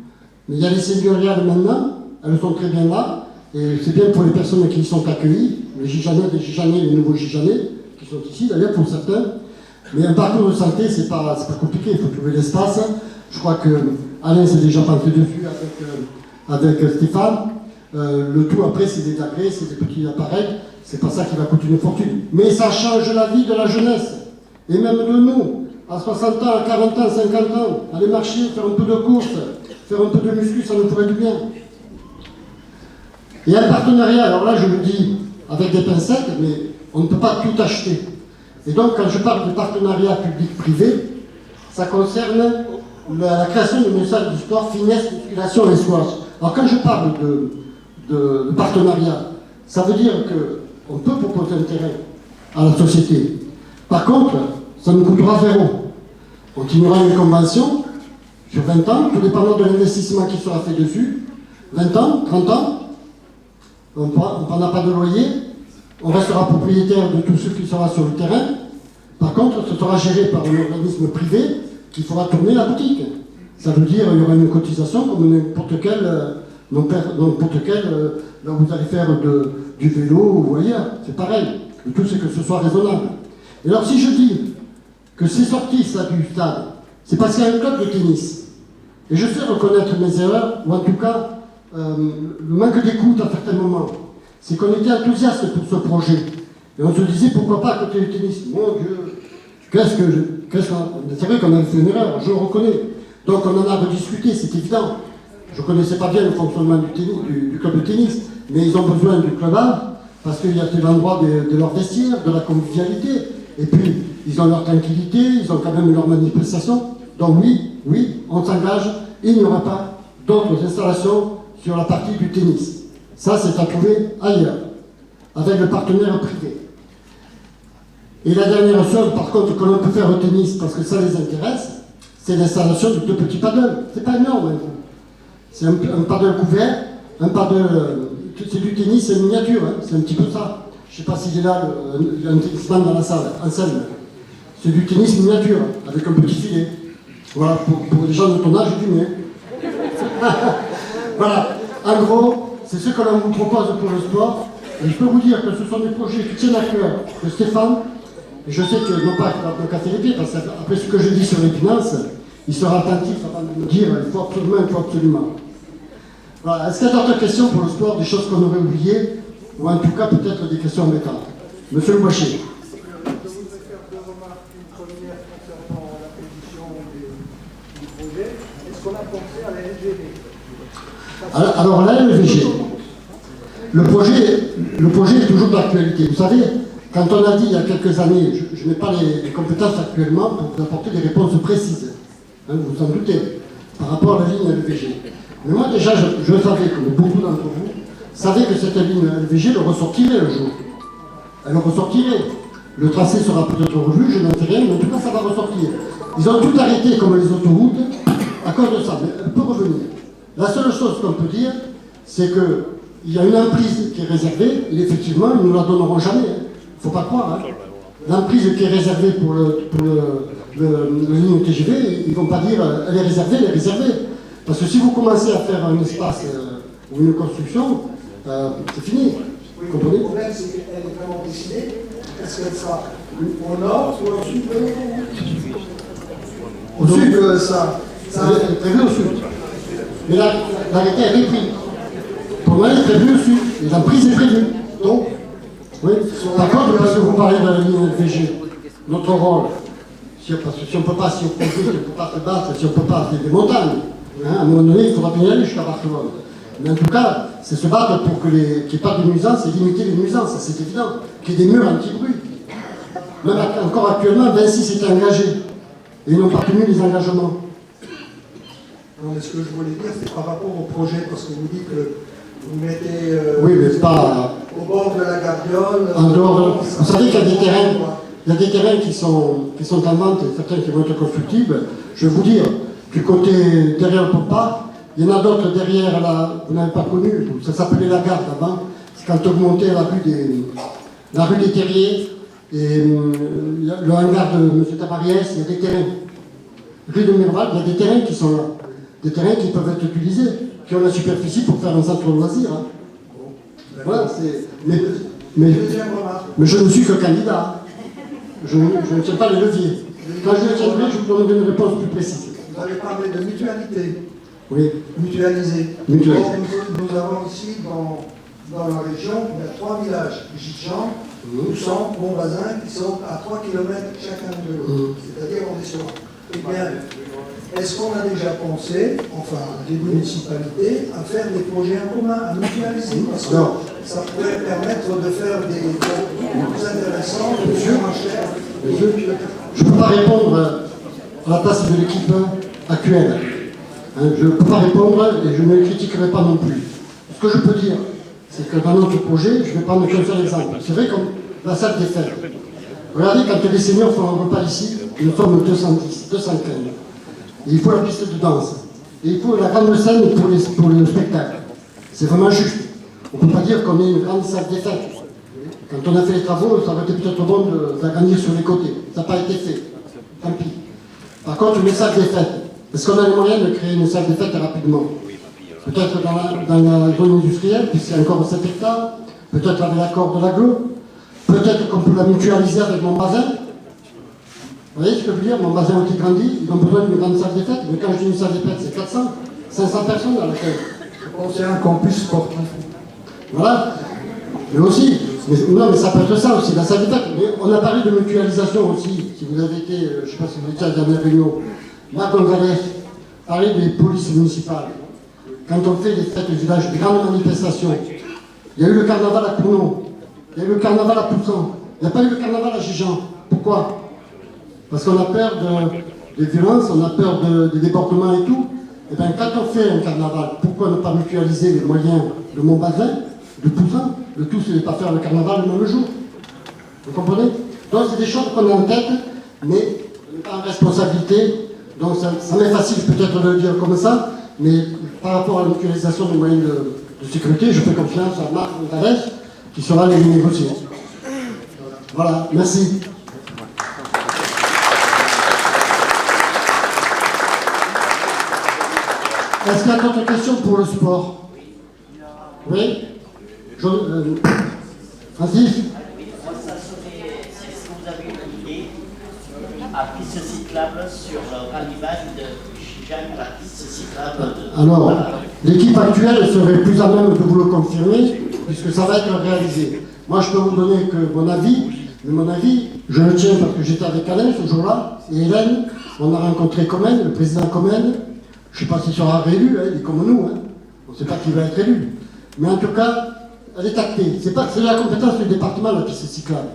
Speaker 1: Mais il y a les seigneuriales maintenant, elles sont très bien là, et c'est bien pour les personnes qui y sont accueillies, les Gijanais, les nouveaux Gijanais, qui sont ici d'ailleurs pour certains. Mais un parcours de santé, c'est pas compliqué, il faut trouver l'espace. Je crois que Alain s'est déjà pensé dessus avec Stéphane. Le tout après, c'est des agrès, c'est des petits appareils, c'est pas ça qui va coûter une fortune. Mais ça change la vie de la jeunesse, et même de nous, à 60 ans, à 40 ans, 50 ans, aller marcher, faire un peu de course, faire un peu de muscu, ça nous ferait du bien. Et un partenariat, alors là je le dis avec des pincettes, mais on ne peut pas tout acheter. Et donc quand je parle de partenariat public-privé, ça concerne la création d'une salle de sport, finesse, musculation et squash. Alors quand je parle de partenariat, ça veut dire qu'on peut proposer un terrain à la société. Par contre, ça nous coûtera zéro. On signera une convention sur 20 ans, tout dépendant de l'investissement qui sera fait dessus. 20 ans, 30 ans, on ne prendra pas de loyer, on restera propriétaire de tout ce qui sera sur le terrain. Par contre, ce sera géré par un organisme privé qui fera tourner la boutique. Ça veut dire qu'il y aura une cotisation comme n'importe quel, là où vous allez faire du vélo ou ailleurs, c'est pareil. Le tout c'est que ce soit raisonnable. Et alors si je dis que c'est sorti ça du stade, c'est parce qu'il y a un club de tennis. Et je sais reconnaître mes erreurs, ou en tout cas le manque d'écoute à certains moments. C'est qu'on était enthousiaste pour ce projet. Et on se disait pourquoi pas à côté du tennis. Mon Dieu, c'est vrai qu'on a fait une erreur, je le reconnais. Donc on en a rediscuté, c'est évident. Je ne connaissais pas bien le fonctionnement du club de tennis, mais ils ont besoin du clubage, parce qu'il y a l'endroit de leur vestiaire, de la convivialité, et puis ils ont leur tranquillité, ils ont quand même leur manifestation. Donc oui, on s'engage, il n'y aura pas d'autres installations sur la partie du tennis. Ça, c'est à trouver ailleurs, avec le partenaire privé. Et la dernière chose, par contre, que l'on peut faire au tennis, parce que ça les intéresse, c'est l'installation de 2 petits paddles. C'est pas énorme, hein. C'est un paddle couvert, c'est du tennis, c'est une miniature, hein. C'est un petit peu ça. Je ne sais pas s'il est là, il y a un tennisman dans la salle, en scène. C'est du tennis miniature, avec un petit filet. Voilà, pour les gens de ton âge et du mien. Voilà, en gros, c'est ce que l'on vous propose pour le sport. Et je peux vous dire que ce sont des projets qui tiennent à cœur de Stéphane. Et je sais que, non pas qu'il va me casser les pieds, parce qu'après ce que je dis sur les finances, il sera attentif avant de me dire il faut absolument. Voilà. Est-ce qu'il y a d'autres questions pour le sport, des choses qu'on aurait oubliées, ou en tout cas peut-être des questions embêtantes? Monsieur le Boicher.
Speaker 3: Je voudrais faire 2 remarques. Une première concernant l'acquisition du projet. Est-ce qu'on a pensé à la LGV?
Speaker 1: Alors la LVG, le projet est toujours d'actualité. Vous savez, quand on a dit il y a quelques années, je n'ai pas les compétences actuellement pour vous apporter des réponses précises. vous vous en doutez, par rapport à la ligne LVG. Mais moi déjà, je savais, comme beaucoup d'entre vous, savaient que cette ligne LVG le ressortirait un jour. Elle le ressortirait. Le tracé sera peut-être revu, je n'en sais rien, mais en tout cas, ça va ressortir. Ils ont tout arrêté comme les autoroutes à cause de ça, mais elle peut revenir. La seule chose qu'on peut dire, c'est qu'il y a une emprise qui est réservée, et effectivement, ils ne nous la donneront jamais. Il ne faut pas croire. Hein. L'emprise qui est réservée pour le ligne TGV, ils ne vont pas dire elle est réservée, elle est réservée. Parce que si vous commencez à faire un espace ou une construction, c'est fini.
Speaker 3: Oui, le problème, c'est qu'elle est vraiment décidée. Est-ce qu'elle sera au nord ou au sud de l'autoroute?
Speaker 1: Au sud,
Speaker 3: ça
Speaker 1: est prévu au sud. Mais l'arrêté est pris. Pour moi, elle est prévue au sud. Et l'emprise est prévue. Donc, oui. Par contre, parce que vous parlez de la ligne LVG, notre rôle, parce que si on ne peut pas s'y opposer, si on ne peut pas se battre, si on ne peut pas faire des montagnes, hein, à un moment donné, il faudra bien aller jusqu'à Barcelone. Mais en tout cas, c'est se battre pour qu'il n'y ait pas de nuisances et limiter les nuisances, c'est évident. Qu'il y ait des murs anti-bruit. Même encore actuellement, Vinci s'est engagé. Et ils n'ont pas tenu les engagements.
Speaker 3: Non, mais ce que je voulais dire, c'est par rapport au projet, parce que vous dites que vous mettez
Speaker 1: oui, mais pas
Speaker 3: au bord de la Gardiole.
Speaker 1: En dehors de... Vous savez qu'il y a des terrains, qui sont en vente, et certains qui vont être constructibles. Je vais vous dire, du côté derrière le Pompard, il y en a d'autres derrière, vous n'avez pas connu, ça s'appelait la Garde avant. C'est quand vous montez la rue des Terriers, et le hangar de M. Tabariès, il y a des terrains. Rue de Mirval, il y a des terrains qui sont là. Des terrains qui peuvent être utilisés, qui ont la superficie pour faire un centre de loisirs. Hein. Voilà, mais je ne suis que candidat. Je ne tiens pas les leviers. Quand je le tiendrai, je vous donnerai une réponse plus précise.
Speaker 3: Vous avez parlé de mutualité.
Speaker 1: Oui.
Speaker 3: Mutualiser.
Speaker 1: Mutualiser.
Speaker 3: Or, nous avons ici, dans la région, il y a 3 villages, Gitchan, Moussan, Montbazin, qui sont à 3 km chacun de l'autre. C'est-à-dire, on est sur. Eh bien, est-ce qu'on a déjà pensé, enfin, les municipalités, à faire des projets en commun, à mutualiser? Parce que ça pourrait permettre de faire des plus intéressants, de moins chers.
Speaker 1: Je ne peux pas répondre à la place de l'équipe actuelle. Hein, je ne peux pas répondre et je ne le critiquerai pas non plus. Ce que je peux dire, c'est que dans notre projet, je vais prendre qu'un seul exemple. C'est vrai comme la salle des fêtes. Regardez, quand les seniors font un repas ici, nous sommes 210, 215. Et il faut la piste de danse. Et il faut la grande scène pour le spectacle. C'est vraiment juste. On ne peut pas dire qu'on est une grande salle des fêtes. Quand on a fait les travaux, ça aurait été peut-être bon d'agrandir sur les côtés. Ça n'a pas été fait. Tant pis. Par contre, une salle des fêtes. Est-ce qu'on a les moyens de créer une salle des fêtes rapidement? Peut-être dans la zone industrielle, puisqu'il y a encore 7 hectares. Peut-être avec l'accord de l'agglo. Peut-être qu'on peut la mutualiser avec Montbazin. Vous voyez ce que je veux dire? Montbazin qui grandit, ils ont besoin d'une grande salle des fêtes. Mais quand je dis une salle des fêtes, c'est 400, 500 personnes dans laquelle.
Speaker 3: Je pense que c'est un campus sportif.
Speaker 1: Voilà. Mais aussi, mais ça peut être ça aussi, la salle des fêtes. Mais on a parlé de mutualisation aussi. Si vous avez été, je ne sais pas si vous étiez à la dernière réunion, Marc Gonzalez parlait des polices municipales. Quand on fait des fêtes du village, des grandes manifestations, il y a eu le carnaval à Cournon, il y a eu le carnaval à Poussan, il n'y a pas eu le carnaval à Gijan. Pourquoi? Parce qu'on a peur des violences, on a peur des débordements et tout. Et bien quand on fait un carnaval, pourquoi ne pas mutualiser les moyens de Montbazin, de Poussin, de tous et pas faire le carnaval le même jour? Vous comprenez? Donc c'est des choses qu'on a en tête, mais on n'est pas en responsabilité. Donc ça m'est facile peut-être de le dire comme ça, mais par rapport à la mutualisation des moyens de sécurité, je fais confiance à Marc Gonzalez qui sera les négocier. Voilà, merci. Est-ce qu'il y a d'autres questions pour le sport? Oui, Francis?
Speaker 4: Ça serait, est-ce que vous avez une idée à piste cyclable sur l'arrivage de Gijan à la piste cyclable
Speaker 1: Alors, l'équipe actuelle serait plus à même de vous le confirmer, puisque ça va être réalisé. Moi, je peux vous donner que mon avis, mais mon avis, je le tiens parce que j'étais avec Alain ce jour-là, et Hélène, on a rencontré Comène, le président Comène. Je ne sais pas s'il sera réélu, hein, il est comme nous, hein. On ne sait pas qui va être élu. Mais en tout cas, elle est actée. C'est la compétence du département, la piste cyclable.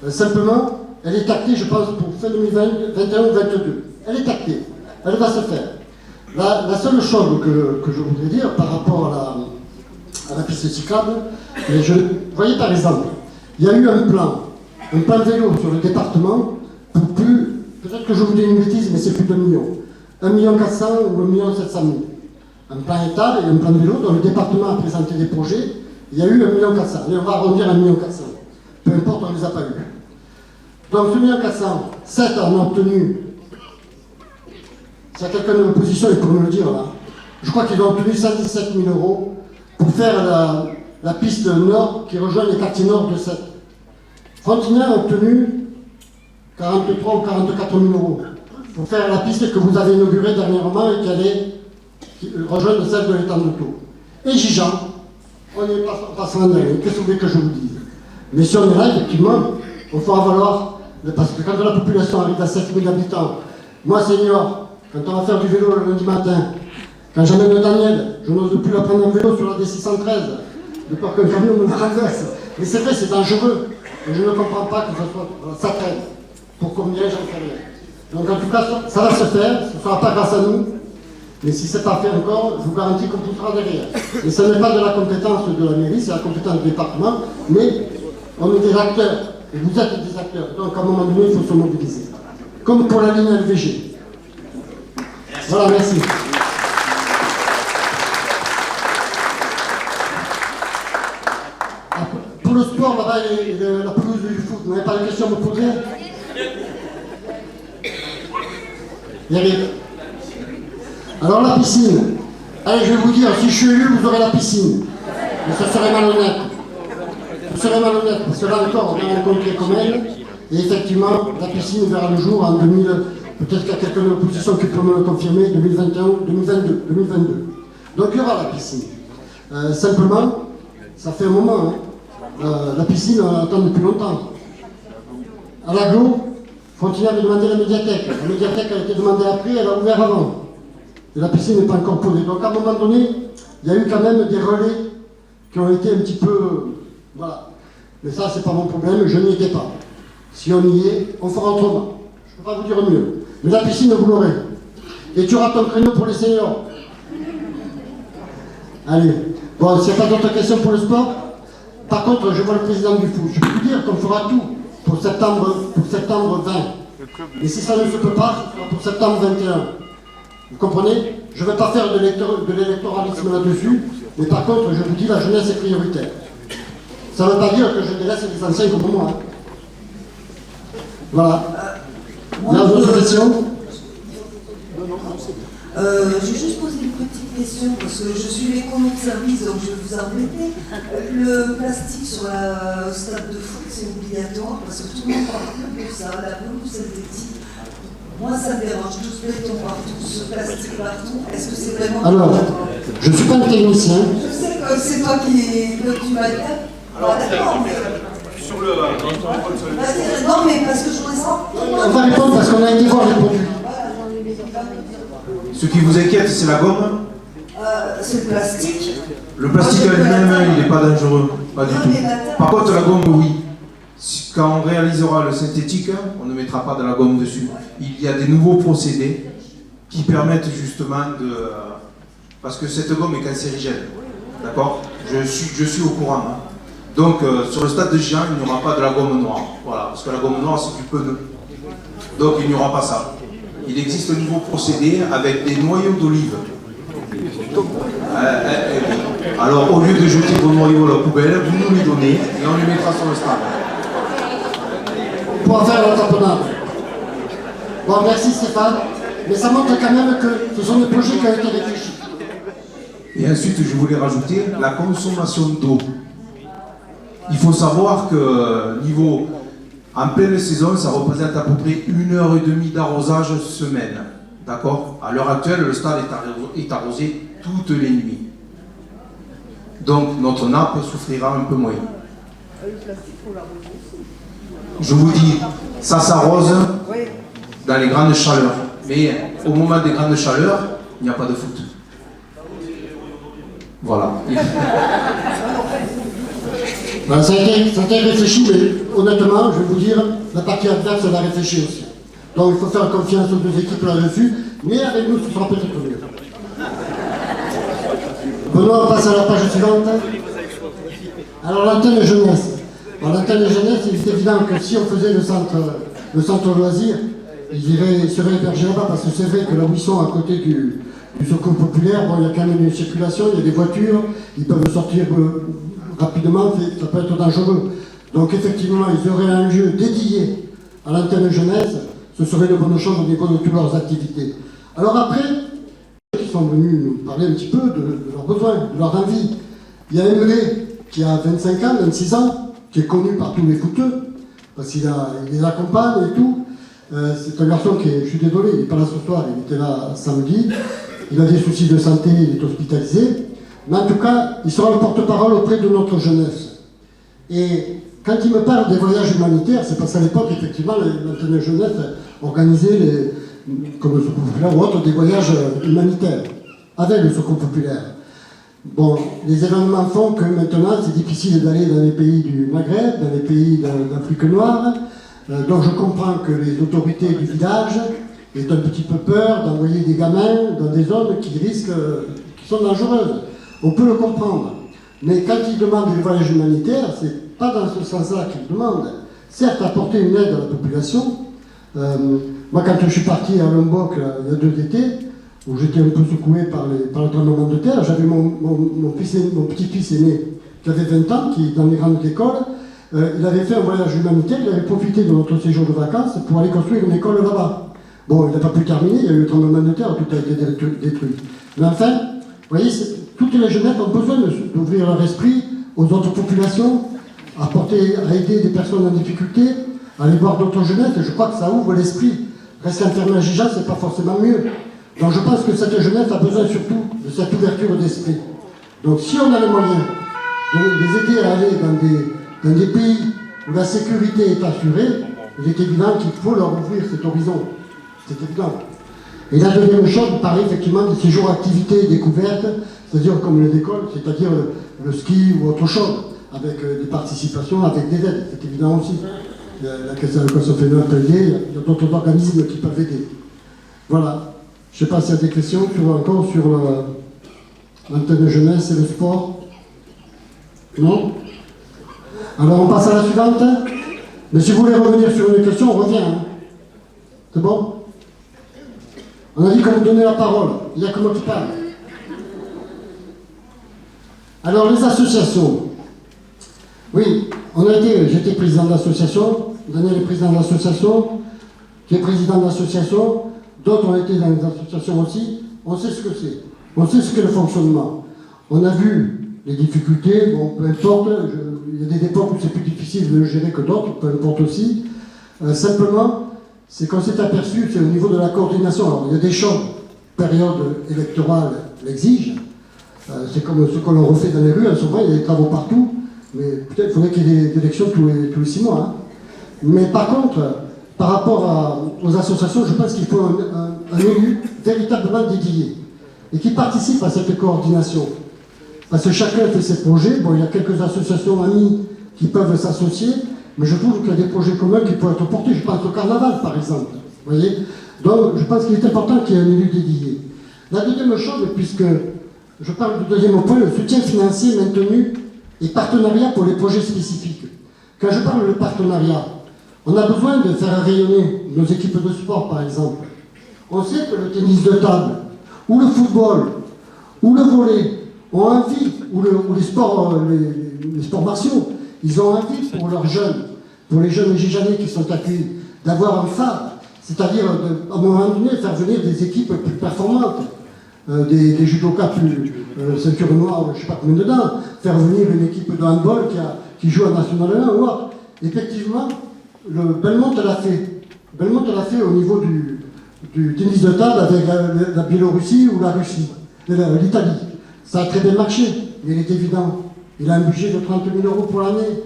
Speaker 1: Simplement, elle est actée, je pense, pour fin 2021 ou 2022. Elle est actée. elle va se faire. La seule chose que je voudrais dire par rapport à la piste cyclable, vous voyez par exemple, il y a eu un plan vélo sur le département pour plus, peut-être que je vous dis une bêtise, mais c'est plus d'1 million. 1,4 million ou 1,7 million. Un plan étal et un plan de vélo dont le département a présenté des projets, il y a eu 1,4 million. Et on va arrondir à 1,4 million. Peu importe, on ne les a pas eu. Donc ce 1,4 million, 7 en a obtenu. S'il y a quelqu'un de l'opposition, il peut me le dire là. Je crois qu'ils ont obtenu 117 000 € pour faire la piste nord qui rejoint les quartiers nord de Sète. Frontignan a obtenu 43 ou 44 000 € pour faire la piste que vous avez inaugurée dernièrement et qui allait rejoindre celle de l'étang de Tours. Et Gijan, on est passé en dernier. Qu'est-ce que vous voulez que je vous dise? Mais si on est là, effectivement, on fera valoir, parce que quand la population arrive à 7 000 habitants, moi senior, quand on va faire du vélo le lundi matin, quand j'amène Daniel, je n'ose plus la prendre en vélo sur la D613, de peur qu'un camion me traverse. Mais c'est vrai, c'est dangereux. Et je ne comprends pas que ça traîne. Pour combien, j'en sais rien. Donc en tout cas, ça va se faire, ce ne sera pas grâce à nous. Mais si ce n'est pas fait encore, je vous garantis qu'on poussera derrière. Et ce n'est pas de la compétence de la mairie, c'est la compétence du département, mais on est des acteurs. Et vous êtes des acteurs. Donc à un moment donné, il faut se mobiliser. Comme pour la ligne LVG. Voilà, merci. Pour le sport, là-bas, la pelouse du foot, vous n'avez pas de questions à me poser? Yannick. Alors la piscine. Allez, je vais vous dire, si je suis élu, vous aurez la piscine. Mais ça serait malhonnête. Vous serez malhonnête, parce que là encore, on a rencontré comme elle, et effectivement, la piscine verra le jour en 2000, peut-être qu'il y a quelqu'un de l'opposition qui peut me le confirmer, 2021, 2022. Donc il y aura la piscine. Simplement, ça fait un moment, la piscine, on attend depuis longtemps. À l'aglo, Frontignan avait demandé la médiathèque. La médiathèque a été demandée après, elle a ouvert avant. Et la piscine n'est pas encore posée. Donc à un moment donné, il y a eu quand même des relais qui ont été un petit peu... Voilà. Mais ça, c'est pas mon problème, je n'y étais pas. Si on y est, on fera autrement. Je ne peux pas vous dire mieux. Mais la piscine, vous l'aurez. Et tu auras ton créneau pour les seniors. Allez. Bon, s'il n'y a pas d'autres questions pour le sport, par contre, je vois le président du foot. Je peux vous dire qu'on fera tout pour septembre 20. Et si ça ne se peut pas, ce sera pour septembre 21. Vous comprenez? Je ne vais pas faire de l'électoralisme là-dessus, mais par contre, je vous dis, la jeunesse est prioritaire. Ça ne veut pas dire que je délaisse les anciens comme moi. Voilà. Il y a d'autres questions?
Speaker 5: J'ai juste posé une petite question parce que je suis l'économie de service, donc je vais vous embêter. Le plastique sur le stade de foot, c'est obligatoire parce que tout le monde parle de ça, la pelouse synthétique. Moi, ça me dérange, tout ce béton partout, ce plastique partout. Est-ce que c'est vraiment obligatoire?
Speaker 1: Je ne suis pas un technicien.
Speaker 5: Je sais que c'est toi que tu m'as dit. Alors, d'accord, mais...
Speaker 6: Sur le...
Speaker 5: non, mais parce que je voudrais savoir...
Speaker 1: On va répondre parce qu'on a été voir les produits.
Speaker 6: Ce qui vous inquiète, c'est la gomme?
Speaker 5: C'est le plastique.
Speaker 6: Le plastique à lui-même, il n'est pas dangereux, pas du tout. Par contre, la gomme, oui. Quand on réalisera le synthétique, on ne mettra pas de la gomme dessus. Il y a des nouveaux procédés qui permettent justement de... Parce que cette gomme est cancérigène, d'accord? Je suis au courant. Hein. Donc, sur le stade de Gijan, il n'y aura pas de la gomme noire. Voilà, parce que la gomme noire, c'est du pneu. Donc, il n'y aura pas ça. Il existe un nouveau procédé avec des noyaux d'olive. Alors, au lieu de jeter vos noyaux à la poubelle, vous nous les donnez et on les mettra sur le stade.
Speaker 1: Pour en faire un tamponnage. Bon, merci Stéphane. Mais ça montre quand même que ce sont des projets qui ont été réfléchis.
Speaker 6: Et ensuite, je voulais rajouter la consommation d'eau. Il faut savoir que en pleine saison, ça représente à peu près 1h30 d'arrosage semaine. D'accord? À l'heure actuelle, le stade est arrosé toutes les nuits. Donc notre nappe souffrira un peu moins. Je vous dis, ça s'arrose dans les grandes chaleurs. Mais au moment des grandes chaleurs, il n'y a pas de foot. Voilà.
Speaker 1: Ben, ça a été réfléchi, mais honnêtement, je vais vous dire, la partie adverse, elle a réfléchi aussi. Donc il faut faire confiance aux deux équipes là-dessus. mais avec nous, ce sera peut-être mieux. Benoît, on passe à la page suivante. Alors, l'antenne jeunesse. Alors, l'antenne jeunesse, il est évident que si on faisait le centre loisir, il serait hébergé là-bas, parce que c'est vrai que là où ils sont, à côté du secours populaire, bon, il y a quand même une circulation, il y a des voitures, ils peuvent sortir rapidement, ça peut être dangereux. Donc effectivement, ils auraient un lieu dédié à l'antenne jeunesse, ce serait une bonne chose au niveau de toutes leurs activités. Alors après, ils sont venus nous parler un petit peu de leurs besoins, de leur envie. Il y a Emmelet qui a 25 ans, 26 ans, qui est connu par tous les footeux, parce qu'il les accompagne et tout. C'est un garçon qui est, je suis désolé, il n'est pas là ce soir, il était là samedi. Il a des soucis de santé, il est hospitalisé. Mais en tout cas, il sera le porte-parole auprès de notre jeunesse. Et quand il me parle des voyages humanitaires, c'est parce qu'à l'époque, effectivement, l'antenne jeunesse organisait, comme le Secours populaire ou autre, des voyages humanitaires, avec le Secours populaire. Bon, les événements font que maintenant, c'est difficile d'aller dans les pays du Maghreb, dans les pays d'Afrique noire. Donc je comprends que les autorités du village aient un petit peu peur d'envoyer des gamins dans des zones qui sont dangereuses. On peut le comprendre. Mais quand ils demandent des voyages humanitaires, c'est pas dans ce sens-là qu'ils demandent. Certes, apporter une aide à la population. Moi, quand je suis parti à Lombok, il y a 2 étés, où j'étais un peu secoué par le tremblement de terre, j'avais mon petit-fils aîné, qui avait 20 ans, qui est dans les grandes écoles. Il avait fait un voyage humanitaire, il avait profité de notre séjour de vacances pour aller construire une école là-bas. Bon, il n'a pas pu terminer, il y a eu le tremblement de terre, tout a été détruit. Mais enfin, vous voyez, toutes les jeunesses ont besoin d'ouvrir leur esprit aux autres populations, à aider des personnes en difficulté, à aller voir d'autres jeunesses, et je crois que ça ouvre l'esprit. Rester enfermé à Gija, c'est pas forcément mieux. Donc je pense que cette jeunesse a besoin surtout de cette ouverture d'esprit. Donc si on a les moyens de les aider à aller dans des pays où la sécurité est assurée, il est évident qu'il faut leur ouvrir cet horizon. C'est évident. Et la deuxième chose, pareil, effectivement, des séjours activités découvertes, c'est-à-dire comme les écoles, c'est-à-dire le ski ou autre chose, avec des participations, avec des aides, c'est évident aussi. La Caisse de l'Écosse fait un atelier, il y a d'autres organismes qui peuvent aider. Voilà. Je ne sais pas s'il y a des questions encore sur l'antenne jeunesse et le sport. Non? Alors on passe à la suivante. Mais si vous voulez revenir sur une question, on revient. Hein. C'est bon? On a dit qu'on vous donnait la parole. Il n'y a que moi qui parle. Alors les associations. Oui, j'étais président d'association. Daniel est président d'association. Qui est président d'association. D'autres ont été dans les associations aussi. On sait ce que c'est. On sait ce qu'est le fonctionnement. On a vu les difficultés, bon, peu importe. Il y a des époques où c'est plus difficile de le gérer que d'autres, peu importe aussi. Simplement, c'est qu'on s'est aperçu, c'est au niveau de la coordination. Alors, il y a des choses, période électorale l'exige. C'est comme ce que l'on refait dans les rues. En ce moment, il y a des travaux partout. Mais peut-être qu'il faudrait qu'il y ait des élections tous les 6 mois. Hein. Mais par contre, par rapport aux associations, je pense qu'il faut un élu véritablement dédié et qui participe à cette coordination. Parce que chacun fait ses projets. Bon, il y a quelques associations amies qui peuvent s'associer, mais je trouve qu'il y a des projets communs qui peuvent être portés. Je pense au carnaval, par exemple. Vous voyez? Donc, je pense qu'il est important qu'il y ait un élu dédié. La deuxième chose, puisque je parle du deuxième point, le soutien financier maintenu et partenariat pour les projets spécifiques. Quand je parle de partenariat, on a besoin de faire rayonner nos équipes de sport, par exemple. On sait que le tennis de table, ou le football, ou le volley, ont envie, ou les sports martiaux, ils ont envie pour leurs jeunes, pour les jeunes Gijanais qui sont accueillis, d'avoir un phare, c'est-à-dire à un moment donné faire venir des équipes plus performantes, des judokas plus ceinture noire, je ne sais pas combien dedans, faire venir une équipe de handball qui joue à National 1 ou autre. Effectivement, le Belmont l'a fait. Belmont l'a fait au niveau du tennis de table avec la Biélorussie ou la Russie, l'Italie. Ça a très bien marché, mais il est évident. Il a un budget de 30 000 € pour l'année.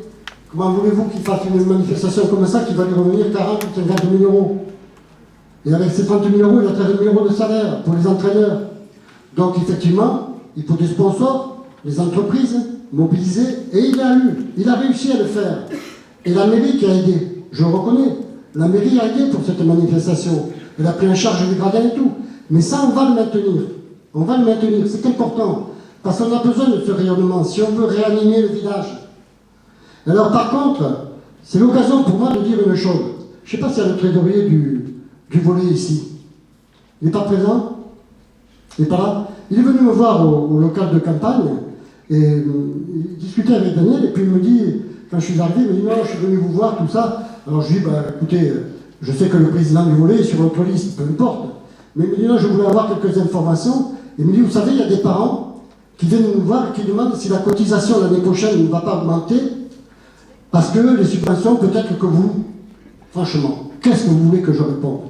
Speaker 1: Comment voulez-vous qu'il fasse une manifestation comme ça qui va lui revenir 40 ou 50 000 €? Et avec ces 30 000 €, il a 13 000 € de salaire pour les entraîneurs. Donc effectivement, il faut des sponsors, les entreprises mobilisées, et il a réussi à le faire. Et la mairie qui a aidé, je le reconnais, la mairie a aidé pour cette manifestation. Elle a pris en charge les gradins et tout. Mais ça, on va le maintenir. On va le maintenir, c'est important. Parce qu'on a besoin de ce rayonnement, si on veut réanimer le village. Alors par contre, c'est l'occasion pour moi de dire une chose. Je ne sais pas s'il y a le trésorier du volet ici. Il n'est pas présent? Il n'est pas là? Il est venu me voir au local de campagne et il discutait avec Daniel et puis il me dit, quand je suis arrivé, il me dit non, je suis venu vous voir, tout ça. Alors je lui dis, bah, écoutez, je sais que le président du volet est sur votre liste, peu importe. Mais il me dit non, je voulais avoir quelques informations. Il me dit, vous savez, il y a des parents qui viennent nous voir et qui demandent si la cotisation l'année prochaine ne va pas augmenter parce que les subventions, peut-être que vous, franchement, qu'est-ce que vous voulez que je réponde?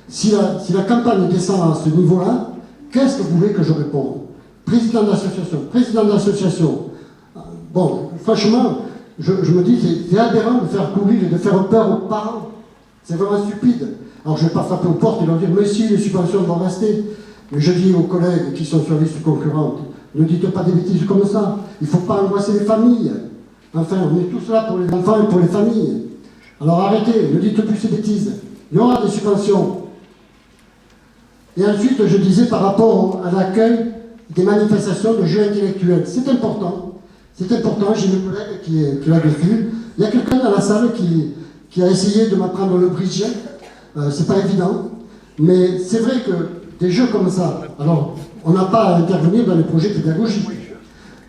Speaker 1: Si la campagne descend à ce niveau-là, qu'est-ce que vous voulez que je réponde? Président de l'association. Bon, franchement, je me dis, c'est aberrant de faire courir et de faire peur aux parents. C'est vraiment stupide. Alors je ne vais pas frapper aux portes et leur dire, mais si, les subventions vont rester. Mais je dis aux collègues qui sont sur la liste concurrente, ne dites pas des bêtises comme ça. Il ne faut pas angoisser les familles. Enfin, on est tous là pour les enfants et pour les familles. Alors arrêtez, ne dites plus ces bêtises. Il y aura des subventions. Et ensuite, je disais par rapport à l'accueil des manifestations de jeux intellectuels. C'est important. C'est important, j'ai une collègue qui est là-dessus. Il y a quelqu'un dans la salle qui a essayé de m'apprendre le bridge. C'est pas évident. Mais c'est vrai que des jeux comme ça, alors on n'a pas à intervenir dans les projets pédagogiques.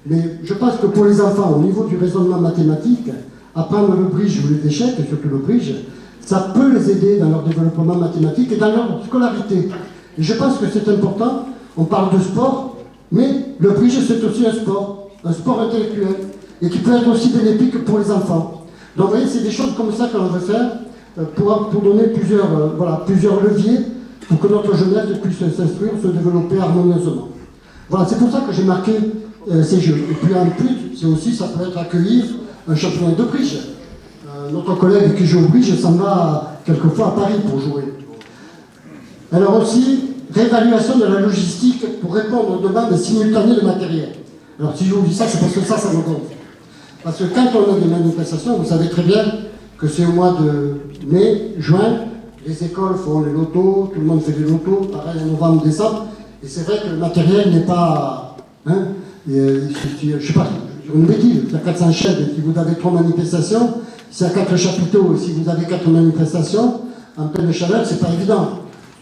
Speaker 1: Mais je pense que pour les enfants, au niveau du raisonnement mathématique, apprendre le bridge ou les échecs, et surtout le bridge, ça peut les aider dans leur développement mathématique et dans leur scolarité. Et je pense que c'est important. On parle de sport, mais le bridge c'est aussi un sport intellectuel, et qui peut être aussi bénéfique pour les enfants. Donc vous voyez, c'est des choses comme ça que l'on veut faire pour donner plusieurs leviers pour que notre jeunesse puisse s'instruire, se développer harmonieusement. Voilà, c'est pour ça que j'ai marqué ces jeux. Et puis en plus, c'est aussi, ça peut être accueillir un championnat de bridge. Notre collègue qui joue au bridge s'en va quelquefois à Paris pour jouer. Alors aussi, réévaluation de la logistique pour répondre aux demandes simultanées de matériel. Alors si je vous dis ça, c'est parce que ça me gonfle. Parce que quand on a des manifestations, vous savez très bien que c'est au mois de mai, juin, les écoles font les lotos, tout le monde fait des lotos, pareil en novembre, décembre, et c'est vrai que le matériel n'est pas... je sais pas, sur une bêtise, il y a 400 chaînes, si vous avez 3 manifestations, s'il y a 4 chapiteaux, si vous avez 4 manifestations, en pleine chaleur, c'est pas évident.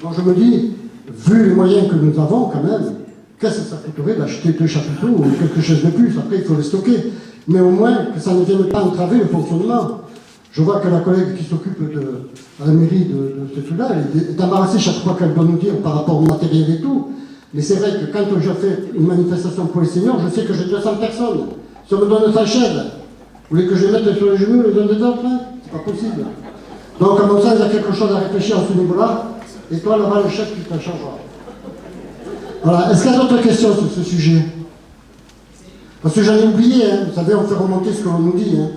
Speaker 1: Donc je me dis, vu les moyens que nous avons quand même, qu'est-ce que ça coûterait d'acheter 2 chapiteaux ou quelque chose de plus? Après, il faut les stocker. Mais au moins, que ça ne vienne pas entraver le fonctionnement. Je vois que la collègue qui s'occupe à la mairie de ce truc-là, elle est embarrassée chaque fois qu'elle doit nous dire par rapport au matériel et tout. Mais c'est vrai que quand je fais une manifestation pour les seniors, je sais que j'ai 200 personnes. Si on me donne 100 chaises, vous voulez que je les mette sur les genoux les uns des autres? C'est pas possible. Donc, à mon sens, il y a quelque chose à réfléchir à ce niveau-là. Et toi, là-bas, le chef, tu t'en changeras. Voilà. Est-ce qu'il y a d'autres questions sur ce sujet? Parce que j'en ai oublié, hein. Vous savez, on fait remonter ce que l'on nous dit. Hein.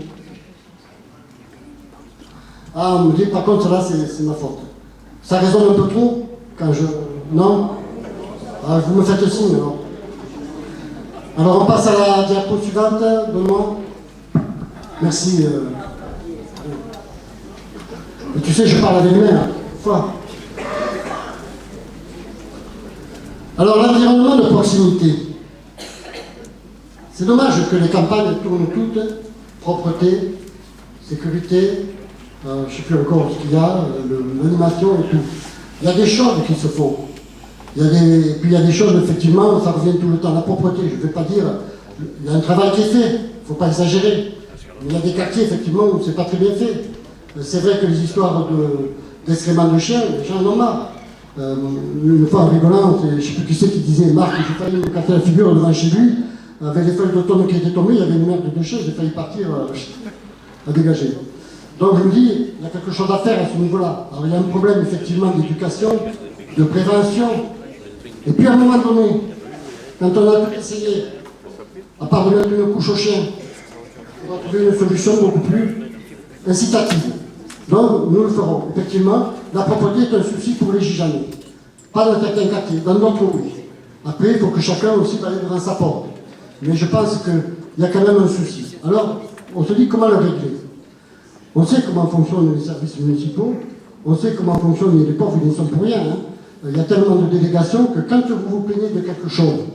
Speaker 1: Ah, on me dit, par contre, là, c'est ma faute. Ça résonne un peu trop quand je... Non? Ah, vous me faites signe, alors. Alors, on passe à la diapo suivante, Benoît. Merci. Et tu sais, je parle avec mes mains, fois. Alors, l'environnement de proximité. C'est dommage que les campagnes tournent toutes, propreté, sécurité, je ne sais plus encore ce qu'il y a, l'animation et tout. Il y a des choses qui se font. Puis il y a des choses, effectivement, ça revient tout le temps. La propreté, je ne vais pas dire, il y a un travail qui est fait, il ne faut pas exagérer. Mais il y a des quartiers, effectivement, où ce n'est pas très bien fait. C'est vrai que les histoires d'excréments de chiens, les gens en ont marre. Une fois en rigolant, je ne sais plus qui c'est qui disait, Marc, j'ai failli me casser la figure devant chez lui. Avec les feuilles d'automne qui étaient tombées, il y avait une merde de déchets, j'ai failli partir à dégager. Donc je me dis, il y a quelque chose à faire à ce niveau-là. Alors il y a un problème effectivement d'éducation, de prévention. Et puis à un moment donné, quand on a tout essayé, à part de mettre une couche au chien, on va trouver une solution beaucoup plus incitative. Donc nous le ferons. Effectivement, la propreté est un souci pour les Gijanais. Pas dans certains quartiers, dans d'autres oui. Après, il faut que chacun aussi aille devant sa porte. Mais je pense qu'il y a quand même un souci. Alors, on se dit comment le régler. On sait comment fonctionnent les services municipaux, on sait comment fonctionnent les pauvres, ils ne sont pour rien. Hein. il y a tellement de délégations que quand vous vous plaignez de quelque chose,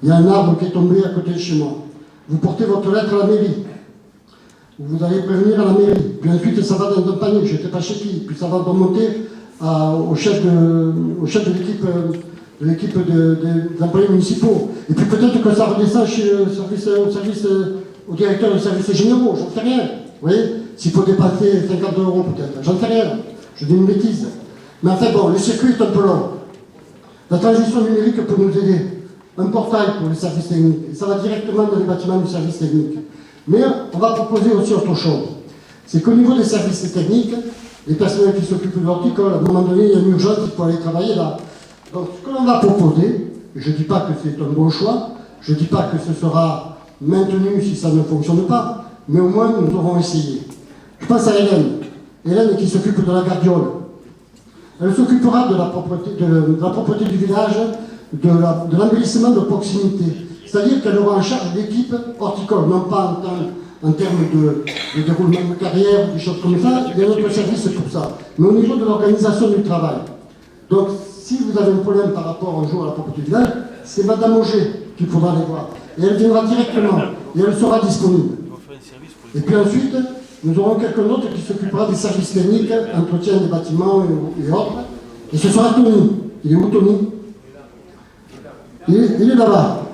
Speaker 1: il y a un arbre qui est tombé à côté de chez moi, vous portez votre lettre à la mairie, vous allez prévenir à la mairie, puis ensuite ça va dans un panier, je ne sais pas chez qui, puis ça va remonter au chef de l'équipe des employés municipaux, et puis peut-être que ça redescend chez au directeur des services généraux, j'en sais rien, vous voyez, s'il faut dépasser 50 € peut-être, j'en sais rien, je dis une bêtise. Mais enfin bon, le circuit est un peu long. La transition numérique peut nous aider. Un portail pour les services techniques. Et ça va directement dans les bâtiments du service technique. Mais on va proposer aussi autre chose. C'est qu'au niveau des services techniques, les personnels qui s'occupent de l'horticole, à un moment donné, il y a une urgence, il faut aller travailler là. Donc ce que l'on va proposer, je ne dis pas que c'est un bon choix, je ne dis pas que ce sera maintenu si ça ne fonctionne pas, mais au moins nous aurons essayé. Je pense à Hélène. Hélène qui s'occupe de la gardiole. Elle s'occupera de la propreté du village, de l'embellissement de proximité. C'est-à-dire qu'elle aura en charge l'équipe horticole, non pas en termes de déroulement de carrière, des choses comme ça, il y a notre service pour ça. Mais au niveau de l'organisation du travail. Donc, si vous avez un problème par rapport un jour à la propreté du village, c'est Madame Auger qu'il faudra aller voir. Et elle viendra directement, et elle sera disponible. Et puis ensuite, nous aurons quelqu'un d'autre qui s'occupera des services techniques, entretien des bâtiments et autres. Et ce sera Tony. Il est où Tony? Il est là-bas.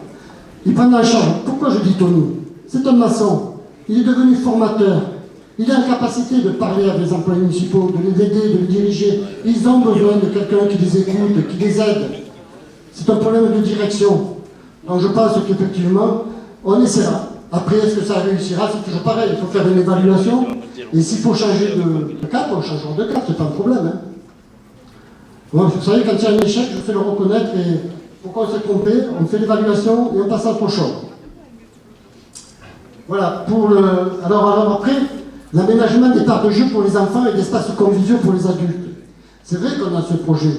Speaker 1: Il prend en charge. Pourquoi je dis Tony? C'est un maçon. Il est devenu formateur. Il est en capacité de parler avec les employés municipaux, de les aider, de les diriger. Ils ont besoin de quelqu'un qui les écoute, qui les aide. C'est un problème de direction. Donc je pense qu'effectivement, on essaiera. Après, est-ce que ça réussira? C'est toujours pareil, il faut faire une évaluation. Et s'il faut changer de cap, on changera de cap, c'est pas un problème. Hein. Bon, vous savez, quand il y a un échec, je sais le reconnaître et pourquoi on s'est trompé, on fait l'évaluation et on passe à autre chose. Voilà, alors après, l'aménagement des parcs de jeux pour les enfants et d'espaces conviviaux pour les adultes. C'est vrai qu'on a ce projet,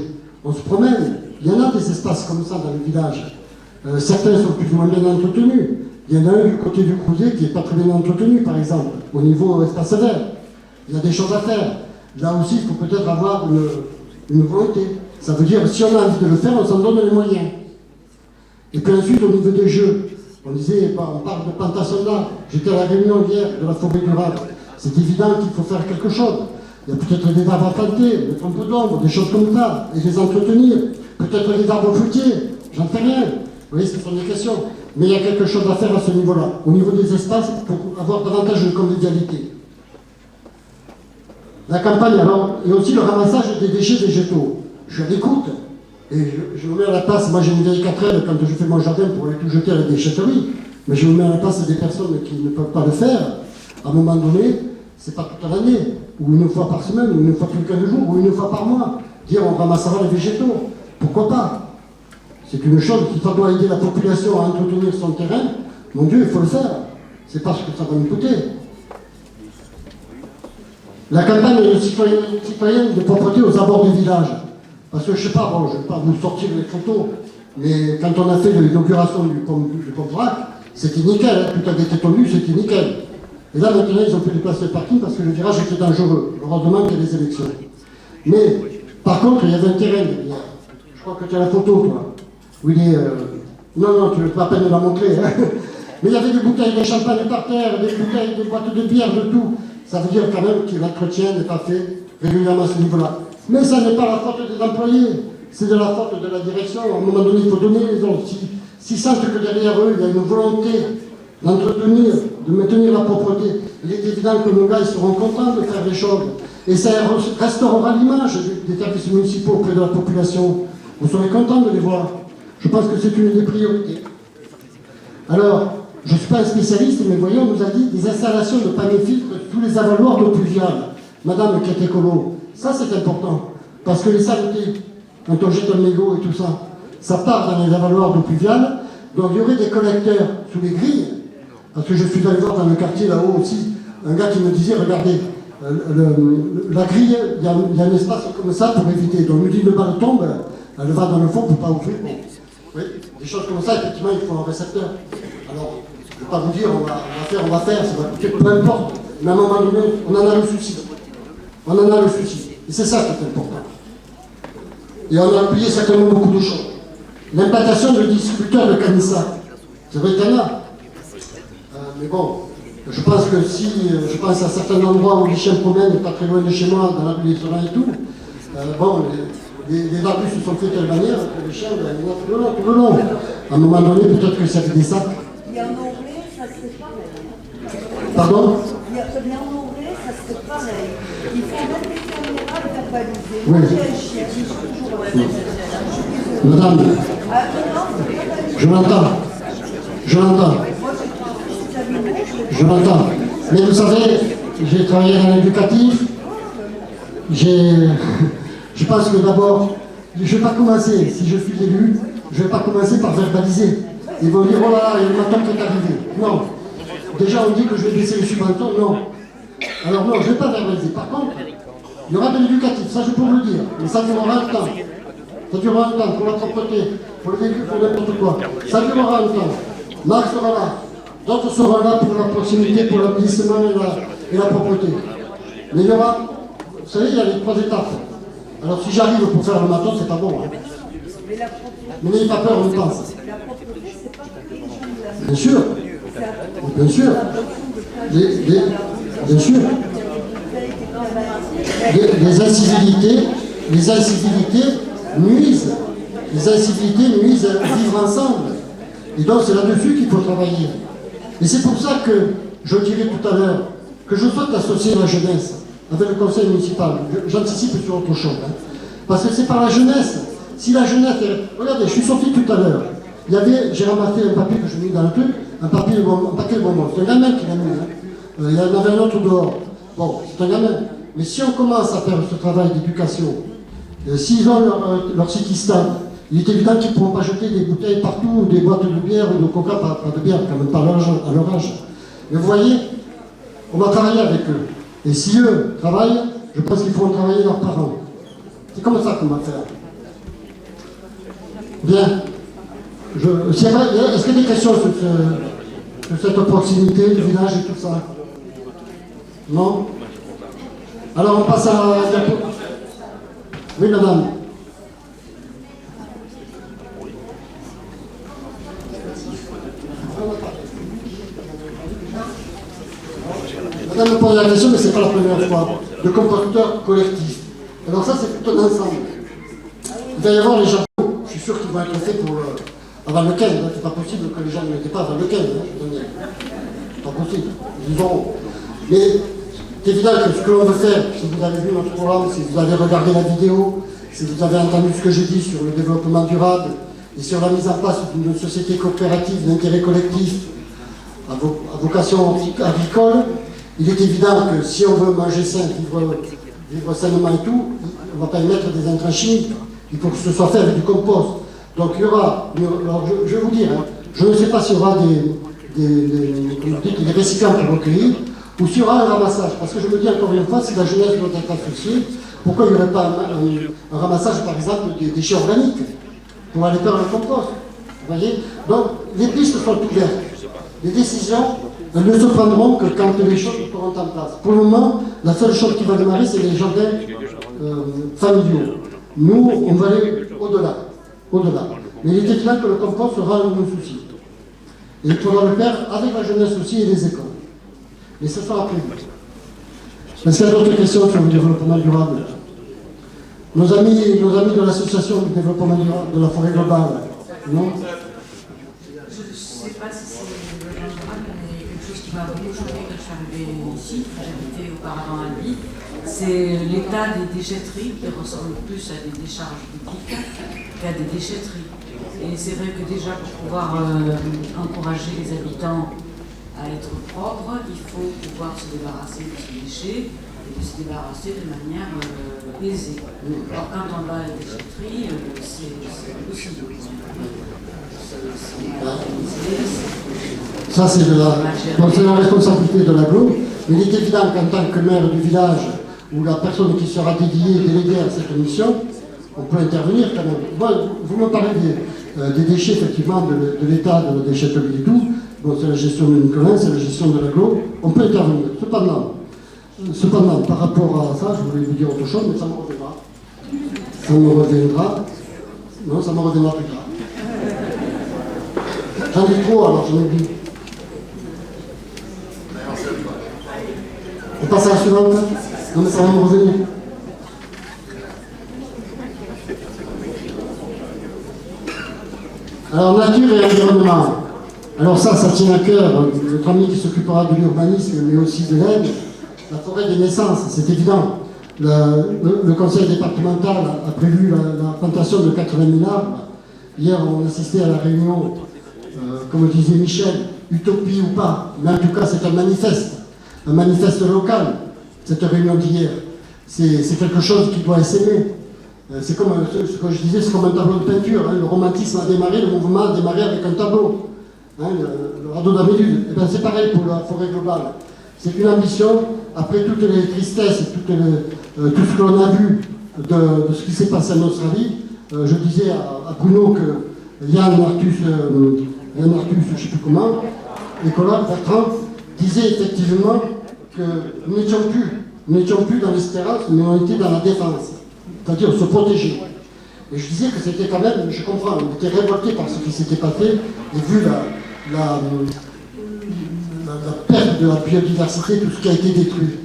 Speaker 1: on se promène, il y en a des espaces comme ça dans le village. Certains sont plus ou moins bien entretenus. Il y en a un du côté du Creuset qui n'est pas très bien entretenu, par exemple, au niveau espace vert. Il y a des choses à faire. Là aussi, il faut peut-être avoir une volonté. Ça veut dire, si on a envie de le faire, on s'en donne les moyens. Et puis ensuite, au niveau des jeux, on disait, on parle de Pantasonda. J'étais à la réunion hier de la forêt durable. C'est évident qu'il faut faire quelque chose. Il y a peut-être des arbres à planter, mettre un peu d'ombre, des choses comme ça, et les entretenir. Peut-être des arbres fruitiers, j'en sais rien. Vous voyez, ce sont des questions. Mais il y a quelque chose à faire à ce niveau-là, au niveau des espaces, pour avoir davantage de convivialité. La campagne, alors, et aussi le ramassage des déchets végétaux. Je suis à l'écoute, et je me mets à la place, moi j'ai une vieille 4L quand je fais mon jardin pour aller tout jeter à la déchetterie, mais je me mets à la place des personnes qui ne peuvent pas le faire. À un moment donné, c'est pas toute l'année, ou une fois par semaine, ou une fois tous les 15 jours, ou une fois par mois. Dire on ramassera les végétaux, pourquoi pas? C'est une chose qui doit aider la population à entretenir son terrain. Mon Dieu, il faut le faire. C'est parce que ça va nous coûter. La campagne citoyenne de propreté aux abords du village. Parce que je ne sais pas, bon, je ne vais pas vous sortir les photos, mais quand on a fait l'inauguration du Pomprac, c'était nickel. Hein, tout avait été tendu, c'était nickel. Et là, maintenant, ils ont pu déplacer le parking parce que le virage était dangereux. Heureusement qu'il y a des élections. Mais, par contre, il y avait un terrain derrière. Je crois que tu as la photo, toi. Où il est. Non, tu ne veux pas à peine la montrer. Hein. Mais il y avait des bouteilles de champagne par terre, des bouteilles, des boîtes de bière, de tout. Ça veut dire quand même que l'entretien n'est pas fait régulièrement à ce niveau-là. Mais ça n'est pas la faute des employés, c'est de la faute de la direction. À un moment donné, il faut donner les ordres. S'ils sentent que derrière eux, il y a une volonté d'entretenir, de maintenir la propreté, il est évident que nos gars ils seront contents de faire des choses. Et ça restaurera l'image des services municipaux auprès de la population. Vous serez contents de les voir. Je pense que c'est une des priorités. Alors, je ne suis pas un spécialiste, mais voyons, on nous a dit des installations de panneaux filtres tous les avaloirs d'eau pluviale. Madame qui est écolo, ça c'est important. Parce que les saletés, quand on jette un mégot et tout ça, ça part dans les avaloirs d'eau pluviale. Donc il y aurait des collecteurs sous les grilles. Parce que je suis allé voir dans le quartier là-haut aussi, un gars qui me disait, regardez, la grille, il y a un espace comme ça pour éviter. Donc nous dit le balle tombe, elle va dans le fond pour ne pas ouvrir. Bon. Oui, des choses comme ça, effectivement, il faut un récepteur. Alors, je ne vais pas vous dire, on va faire, ça va coûter peu importe. Mais à un moment donné, on en a le souci. On en a le souci. Et c'est ça qui est important. Et on a oublié certainement beaucoup de choses. L'implantation de distributeur de Canissa. C'est vrai qu'il y en a. Mais bon, je pense que si je pense à certains endroits où les chiens promènent, pas très loin de chez moi, dans la rue des Serins et tout, bon, les arbres se sont faits de telle manière que les chiens, il y en a tout le long. À un moment donné, peut-être que ça fait des sacs.
Speaker 5: Il y a en Auray, ça serait pareil.
Speaker 1: Pardon?
Speaker 5: Il y a en Auray, ça serait pareil. Il faut mettre les caméras verbalisées.
Speaker 1: Oui.
Speaker 5: Il y a un chien, il faut toujours.
Speaker 1: Madame,
Speaker 5: Ah, non, c'est pas pareil.
Speaker 1: je l'entends. Je l'entends. Je l'entends. Mais vous savez, j'ai travaillé dans l'éducatif. Je pense que d'abord, je ne vais pas commencer, si je suis élu, je ne vais pas commencer par verbaliser. Ils vont dire, oh là là, il y a le matin qui est arrivé. Non. Déjà, on dit que je vais baisser les subventons. Non. Alors non, je ne vais pas verbaliser. Par contre, il y aura de l'éducatif, ça je peux vous le dire. Mais ça durera un temps. Ça durera un temps pour la propreté, pour le véhicule, pour n'importe quoi. Ça durera un temps. Marc sera là. D'autres seront là pour la proximité, pour l'embellissement et la propreté. Mais il y aura, vous savez, il y a les 3 étapes. Alors si j'arrive pour faire le maton, c'est pas bon. Hein. Mais n'ayez pas peur, on y pense. Bien sûr. Bien sûr. Bien sûr. Les incivilités nuisent. Les incivilités nuisent à vivre ensemble. Et donc c'est là-dessus qu'il faut travailler. Et c'est pour ça que je dirais tout à l'heure que je souhaite associer la jeunesse avec le conseil municipal. J'anticipe sur autre chose. Hein. Parce que c'est par la jeunesse. Si la jeunesse... Regardez, je suis sorti tout à l'heure. J'ai ramassé un papier que je mis dans le truc, un papier de bonbons. C'est un gamin qui l'a mis. Hein. Il y en avait un autre dehors. Bon, c'est un gamin. Mais si on commence à faire ce travail d'éducation, s'ils ont leur city-stand, il est évident qu'ils ne pourront pas jeter des bouteilles partout, ou des boîtes de bière ou de coca, pas de bière, quand même pas à leur âge. Mais vous voyez, on va travailler avec eux. Et si eux travaillent, je pense qu'il faut travailler leurs parents. C'est comme ça qu'on va faire. Bien. Est-ce qu'il y a des questions sur cette proximité du village et tout ça? Non? Alors on passe à la diapo. Oui, madame. Madame me pose la question, mais ce n'est pas la première fois. Le comporteur collectif. Alors ça, c'est tout un ensemble. Il va y avoir les Japons. Je suis sûr qu'ils vont être faits pour avant le 15. Hein. C'est pas possible que les gens ne l'étaient pas avant le 15. Hein. C'est pas possible. Ils auront. Mais c'est évident que ce que l'on veut faire, si vous avez vu notre programme, si vous avez regardé la vidéo, si vous avez entendu ce que j'ai dit sur le développement durable et sur la mise en place d'une société coopérative d'intérêt collectif à vocation agricole, il est évident que si on veut manger sain, vivre sainement et tout, on ne va pas y mettre des intrants chimiques. Il faut que ce soit fait avec du compost. Donc il y aura, alors je vais vous dire, hein, je ne sais pas s'il y aura des récipients pour recueillir, ou s'il y aura un ramassage. Parce que je me dis encore une fois, si la jeunesse doit être associée, pourquoi il n'y aurait pas un ramassage, par exemple, des déchets organiques pour aller faire le compost? Vous voyez? Donc les pistes sont ouvertes. Les décisions, elles ne se prendront que quand les choses seront en place. Pour le moment, la seule chose qui va démarrer, c'est les jardins familiaux. Nous, on va aller au-delà. Mais il est évident que le compost sera un de nos soucis. Et il faudra le faire avec la jeunesse aussi et les écoles. Mais ce sera prévu. Est-ce qu'il y a d'autres questions sur le développement durable? Nos amis de l'association du développement durable de la forêt globale, non?
Speaker 7: Je ne sais pas si c'est le général, mais quelque chose qui m'a beaucoup choqué quand je suis arrivée ici, j'habitais auparavant à Lille, c'est l'état des déchetteries qui ressemble plus à des décharges publiques qu'à des déchetteries. Et c'est vrai que déjà pour pouvoir encourager les habitants à être propres, il faut pouvoir se débarrasser de ces déchets et de se débarrasser de manière aisée. Alors quand on va à la déchetterie, c'est impossible.
Speaker 1: Ça, c'est la responsabilité de l'agglo. Mais il est évident qu'en tant que maire du village, ou la personne qui sera déléguée à cette mission, on peut intervenir quand même. Moi, vous me parlez des déchets, effectivement, de l'état de la déchetterie et tout. Bon, c'est la gestion de Nicolas, c'est la gestion de l'agglo. On peut intervenir. Cependant, par rapport à ça, je voulais vous dire autre chose, mais ça me reviendra. ça me reviendra. Non, ça me reviendra plus tard. J'en dis trop, alors j'en oublie. On passe à la suivante. Non, mais ça va me revenir. Alors, nature et environnement. Alors ça tient à cœur. Notre ami qui s'occupera de l'urbanisme, mais aussi de l'aide. La forêt des naissances, c'est évident. Le conseil départemental a prévu la plantation de 80 000 arbres. Hier, on assistait à la réunion, comme disait Michel, utopie ou pas. Mais en tout cas, c'est un manifeste local, cette réunion d'hier. C'est quelque chose qui doit s'aimer. C'est comme ce que je disais, c'est comme un tableau de peinture. Hein. Le romantisme a démarré, le mouvement a démarré avec un tableau. Hein, le radeau d'Amélie. Et bien c'est pareil pour la forêt globale. C'est une ambition, après toutes les tristesses, tout ce que l'on a vu de ce qui s'est passé en Australie. Je disais à Bruno que Yann Arthus, je ne sais plus comment, écologue, Bertrand, disait effectivement que nous n'étions plus dans l'espérance, mais on était dans la défense. C'est-à-dire se protéger. Et je disais que c'était quand même, je comprends, on était révolté par ce qui s'était passé, et vu la perte de la biodiversité, tout ce qui a été détruit.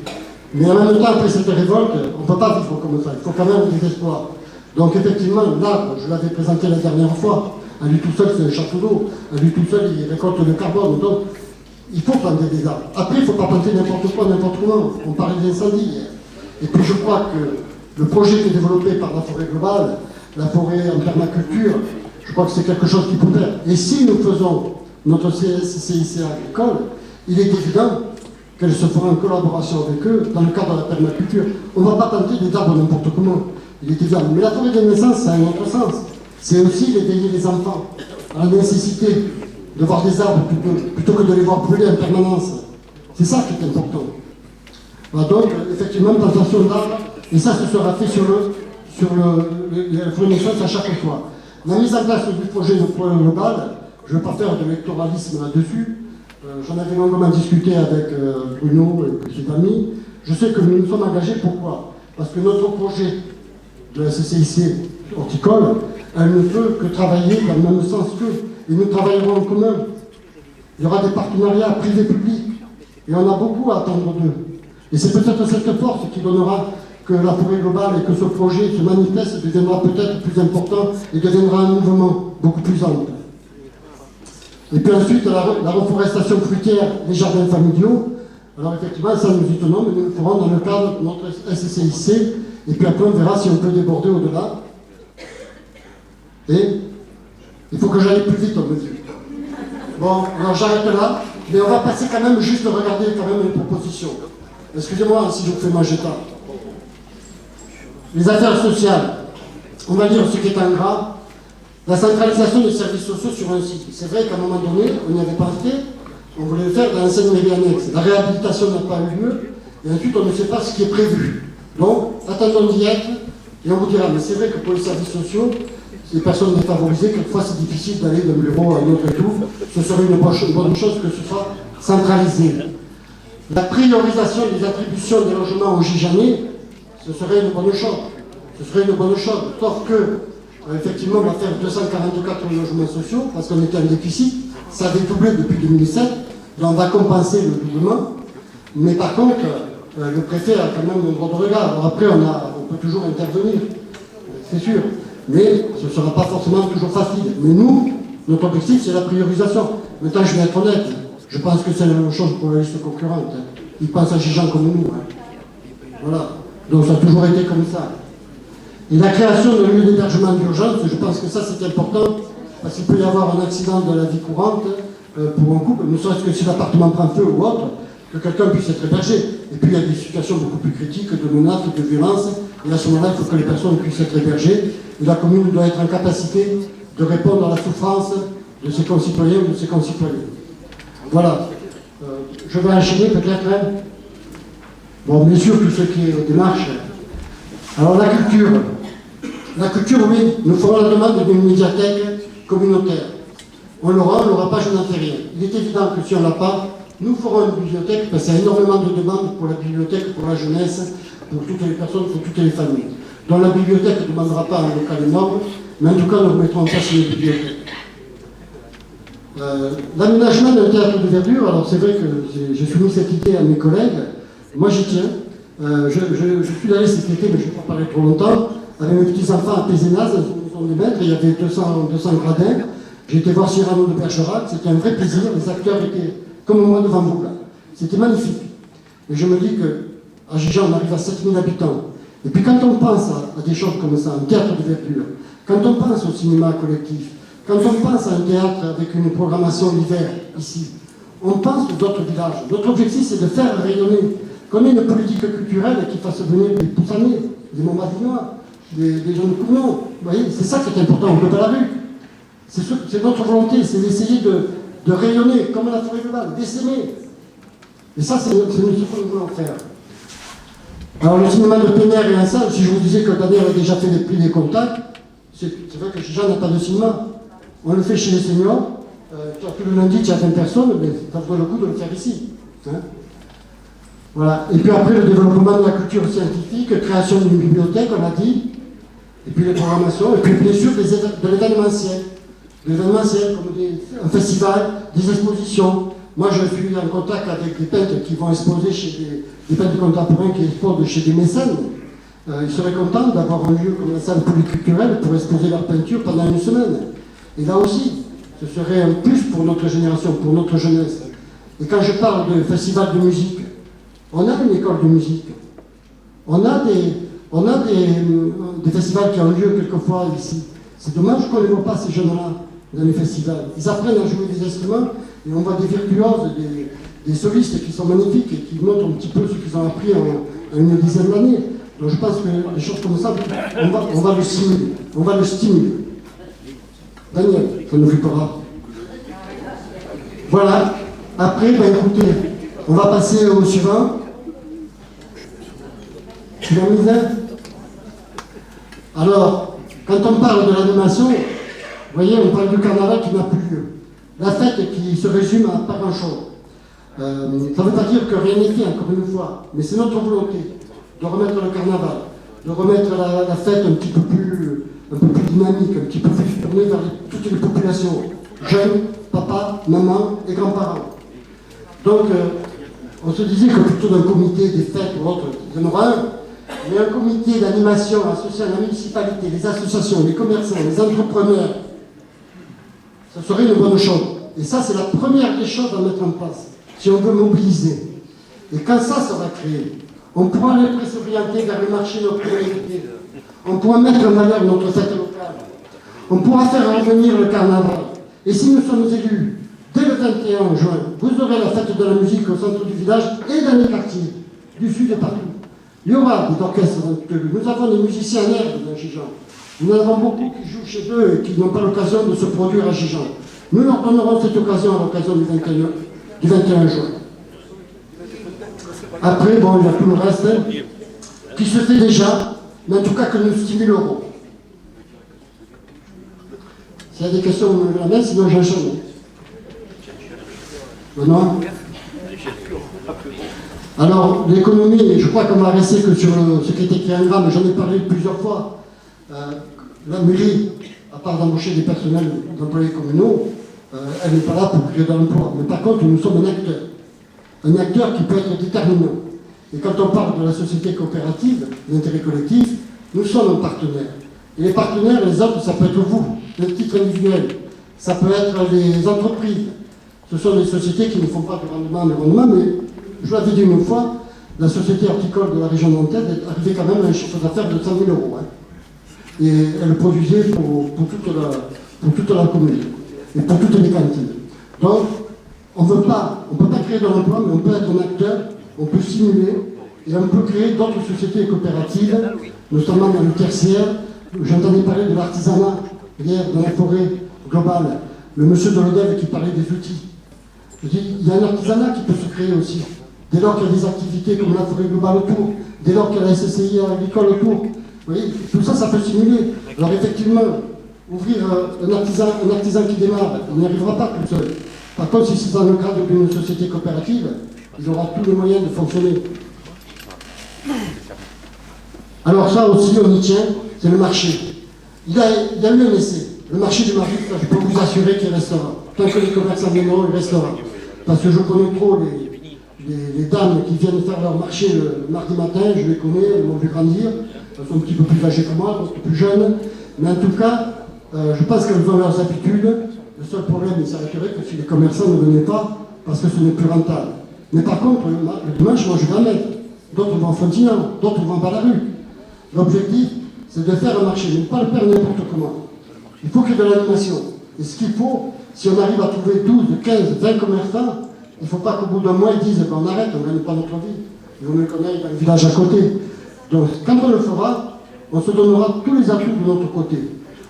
Speaker 1: Mais en même temps, après cette révolte, on ne peut pas vivre comme ça, il faut quand même des espoirs. Donc effectivement, l'arbre, je l'avais présenté la dernière fois, à lui tout seul c'est un château d'eau, à lui tout seul il récolte le carbone, donc il faut planter des arbres. Après, il ne faut pas planter n'importe quoi, n'importe comment, on parlait d'incendie hier. Et puis je crois que le projet qui est développé par la forêt globale, la forêt en permaculture, je crois que c'est quelque chose qui peut faire. Et si nous faisons notre CIC agricole, il est évident qu'elle se fera en collaboration avec eux dans le cadre de la permaculture. On ne va pas planter des arbres n'importe comment. Il est évident. Mais la forêt des naissances, ça a un autre sens. C'est aussi d'éveiller les enfants à la nécessité de voir des arbres plutôt que de les voir brûler en permanence. C'est ça qui est important. Voilà, donc, effectivement, plantation d'arbres, et ça, ce sera fait sur la forêt des naissances à chaque fois. La mise en place du projet de projet global, je ne vais pas faire de l'électoralisme là-dessus. J'en avais longuement discuté avec Bruno et ses amis. Je sais que nous nous sommes engagés. Pourquoi? Parce que notre projet de la CCIC horticole, elle ne peut que travailler dans le même sens qu'eux. Et nous travaillerons en commun. Il y aura des partenariats privés-publics. Et on a beaucoup à attendre d'eux. Et c'est peut-être cette force qui donnera que la forêt globale et que ce projet se manifeste, deviendra peut-être plus important et deviendra un mouvement beaucoup plus ample. Et puis ensuite, la reforestation fruitière des jardins familiaux. Alors effectivement, ça nous y tenons, mais nous le ferons dans le cadre de notre SCIC. Et puis après, on verra si on peut déborder au-delà. Et il faut que j'aille plus vite, on me dit. Bon, alors j'arrête là, mais on va passer quand même, juste regarder quand même les propositions. Excusez-moi si je vous fais manger tard. Les affaires sociales. On va dire ce qui est en gras. La centralisation des services sociaux sur un site. C'est vrai qu'à un moment donné, on n'y avait pas fait, on voulait le faire dans l'ancienne mairie annexe. La réhabilitation n'a pas eu lieu, et ensuite on ne sait pas ce qui est prévu. Donc, attendons d'y être, et on vous dira, mais c'est vrai que pour les services sociaux, les personnes défavorisées, quelquefois c'est difficile d'aller d'un bureau à un autre et tout. Ce serait une bonne chose que ce soit centralisé. La priorisation des attributions des logements aux Gijanais, ce serait une bonne chose. Sauf que, effectivement, on va faire 244 logements sociaux, parce qu'on était en déficit. Ça avait doublé depuis 2007, donc on va compenser le doublement. Mais par contre, le préfet a quand même un droit de regard. Alors après, on peut toujours intervenir, c'est sûr. Mais ce ne sera pas forcément toujours facile. Mais nous, notre objectif, c'est la priorisation. Maintenant, je vais être honnête, je pense que c'est la même chose pour la liste concurrente. Ils pensent à Gijan comme nous. Voilà. Donc ça a toujours été comme ça. Et la création de lieux d'hébergement d'urgence, je pense que ça c'est important, parce qu'il peut y avoir un accident de la vie courante pour un couple, ne serait-ce que si l'appartement prend feu ou autre, que quelqu'un puisse être hébergé. Et puis il y a des situations beaucoup plus critiques de menaces, de violences, et à ce moment-là, il faut que les personnes puissent être hébergées, et la commune doit être en capacité de répondre à la souffrance de ses concitoyens ou de ses concitoyens. Voilà. Je vais enchaîner peut-être. Bon, bien sûr, tout ce qui est aux démarches. Alors la culture. La culture, oui, nous ferons la demande d'une médiathèque communautaire. On l'aura pas, je n'en sais rien. Il est évident que si on ne l'a pas, nous ferons une bibliothèque, parce qu'il y a énormément de demandes pour la bibliothèque, pour la jeunesse, pour toutes les personnes, pour toutes les familles. dont la bibliothèque ne demandera pas un local énorme, mais en tout cas, nous mettrons en place une bibliothèque. L'aménagement d'un théâtre de verdure, alors c'est vrai que j'ai soumis cette idée à mes collègues, moi j'y tiens. Je suis allé cet été, mais je ne vais pas parler trop longtemps, avec mes petits-enfants à Pézénas, dans une maison des maîtres, il y avait 200 gradins. J'ai été voir Cyrano de Bergerac, c'était un vrai plaisir, les acteurs étaient comme moi devant vous là. C'était magnifique. Et je me dis qu'à Gijan, on arrive à 7000 habitants. Et puis quand on pense à des choses comme ça, un théâtre de verdure, quand on pense au cinéma collectif, quand on pense à un théâtre avec une programmation l'hiver, ici, on pense aux autres villages. Notre objectif, c'est de faire rayonner, qu'on ait une politique culturelle qui fasse venir des Poussanais, des Montmadinois, des jeunes Cougnon. Vous voyez, c'est ça qui est important, on ne peut pas la rue. C'est notre volonté, c'est d'essayer de rayonner, comme la forêt globale, d'essaimer. Et ça, c'est ce que nous voulons faire. Alors, le cinéma de plein air et en salle, si je vous disais que Daniel a déjà fait les prix des contacts, c'est vrai que Gijan n'a pas de cinéma. On le fait chez les seniors. Tout le lundi, tu as 20 personnes, mais ça vaut le coup de le faire ici. Hein, voilà. Et puis après, le développement de la culture scientifique, création d'une bibliothèque, on a dit, et puis les programmations, et puis bien sûr de l'événementiel. L'événementiel, comme un festival, des expositions. Moi, je suis en contact avec des peintres qui vont exposer chez des peintres contemporains qui exposent chez des mécènes. Ils seraient contents d'avoir un lieu comme la salle polyculturelle pour exposer leur peinture pendant une semaine. Et là aussi, ce serait un plus pour notre génération, pour notre jeunesse. Et quand je parle de festival de musique, on a une école de musique. On a des festivals qui ont lieu quelquefois ici. C'est dommage qu'on ne voit pas ces jeunes-là dans les festivals. Ils apprennent à jouer des instruments et on voit des virtuoses, des solistes qui sont magnifiques et qui montrent un petit peu ce qu'ils ont appris en une dizaine d'années. Donc je pense que des choses comme ça, on va le stimuler. On va le stimuler. Daniel, ça nous fera. Voilà. Après, ben écoutez, on va passer au suivant. Tu l'as mis là ? Alors, quand on parle de l'animation, vous voyez, on parle du carnaval qui n'a plus lieu. La fête qui se résume à pas grand-chose. Ça ne veut pas dire que rien n'est fait, encore une fois, mais c'est notre volonté de remettre le carnaval, de remettre la fête un petit peu plus dynamique, un petit peu plus tournée vers toutes les populations, jeunes, papa, maman et grands-parents. Donc, on se disait que plutôt d'un comité des fêtes ou autre, il y en aura un, mais un comité d'animation associé à la municipalité, les associations, les commerçants, les entrepreneurs, ça serait une bonne chose. Et ça, c'est la première des choses à mettre en place, si on veut mobiliser. Et quand ça sera créé, on pourra les s'orienter vers le marché de nos priorités. On pourra mettre en valeur notre fête locale. On pourra faire revenir le carnaval. Et si nous sommes élus, dès le 21 juin, vous aurez la fête de la musique au centre du village et dans les quartiers, du sud et partout. Il y aura des orchestres dans toute l'île. Nous avons des musiciens en herbe dans Gijan. Nous en avons beaucoup qui jouent chez eux et qui n'ont pas l'occasion de se produire à Gijan. Nous leur donnerons cette occasion à l'occasion du 21 juin. Après, bon, il y a tout le reste qui se fait déjà, mais en tout cas que nous stimulerons. S'il y a des questions, on me lève la main, sinon j'enchaîne. Benoît ? Alors, l'économie, je crois qu'on va rester que sur ce qui était écrit en gras, mais j'en ai parlé plusieurs fois. La mairie, à part d'embaucher des personnels d'employés communaux, elle n'est pas là pour créer de l'emploi. Mais par contre, nous sommes un acteur. Un acteur qui peut être déterminant. Et quand on parle de la société coopérative, d'intérêt collectif, nous sommes un partenaire. Et les partenaires, les autres, ça peut être vous, les titres individuels. Ça peut être les entreprises. Ce sont des sociétés qui ne font pas de rendement, mais je l'avais dit une fois, la société horticole de la région nantaise est arrivée quand même à un chiffre d'affaires de 100 000 €. Hein. Et elle produisait pour toute la commune et pour toutes les cantines. Donc, on ne peut pas créer de l'emploi, mais on peut être un acteur, on peut stimuler et on peut créer d'autres sociétés coopératives, notamment dans le tertiaire. J'entendais parler de l'artisanat hier dans la forêt globale. Le monsieur de l'ODEV qui parlait des outils. Je dis, il y a un artisanat qui peut se créer aussi. Dès lors qu'il y a des activités comme la forêt globale autour, dès lors qu'il y a la SCI agricole autour. Vous voyez, tout ça, ça peut stimuler. Alors effectivement, ouvrir un artisan qui démarre, on n'y arrivera pas tout seul. Par contre, si c'est dans le cadre d'une société coopérative, il aura tous les moyens de fonctionner. Alors ça aussi, on y tient, c'est le marché. Il y a eu un essai. Le marché du mardi, je peux vous assurer qu'il restera. Tant que les commerçants viendront, il restera. Parce que je connais trop les dames qui viennent faire leur marché le mardi matin, je les connais, elles m'ont vu grandir. Elles sont un petit peu plus âgées que moi, d'autres plus jeunes. Mais en tout cas, je pense qu'elles ont leurs habitudes. Le seul problème, il s'arrêterait que si les commerçants ne venaient pas, parce que ce n'est plus rentable. Mais par contre, le dimanche, moi je vais en mettre. D'autres vont en Fontinant, d'autres vont pas à la rue. L'objectif, c'est de faire un marché, mais pas le faire n'importe comment. Il faut qu'il y ait de l'animation. Et ce qu'il faut, si on arrive à trouver 12, 15, 20 commerçants, il ne faut pas qu'au bout d'un mois, ils disent ben, on arrête, on ne gagne pas notre vie. Il vaut mieux qu'on aille dans le village à côté. Donc, quand on le fera, on se donnera tous les atouts de notre côté.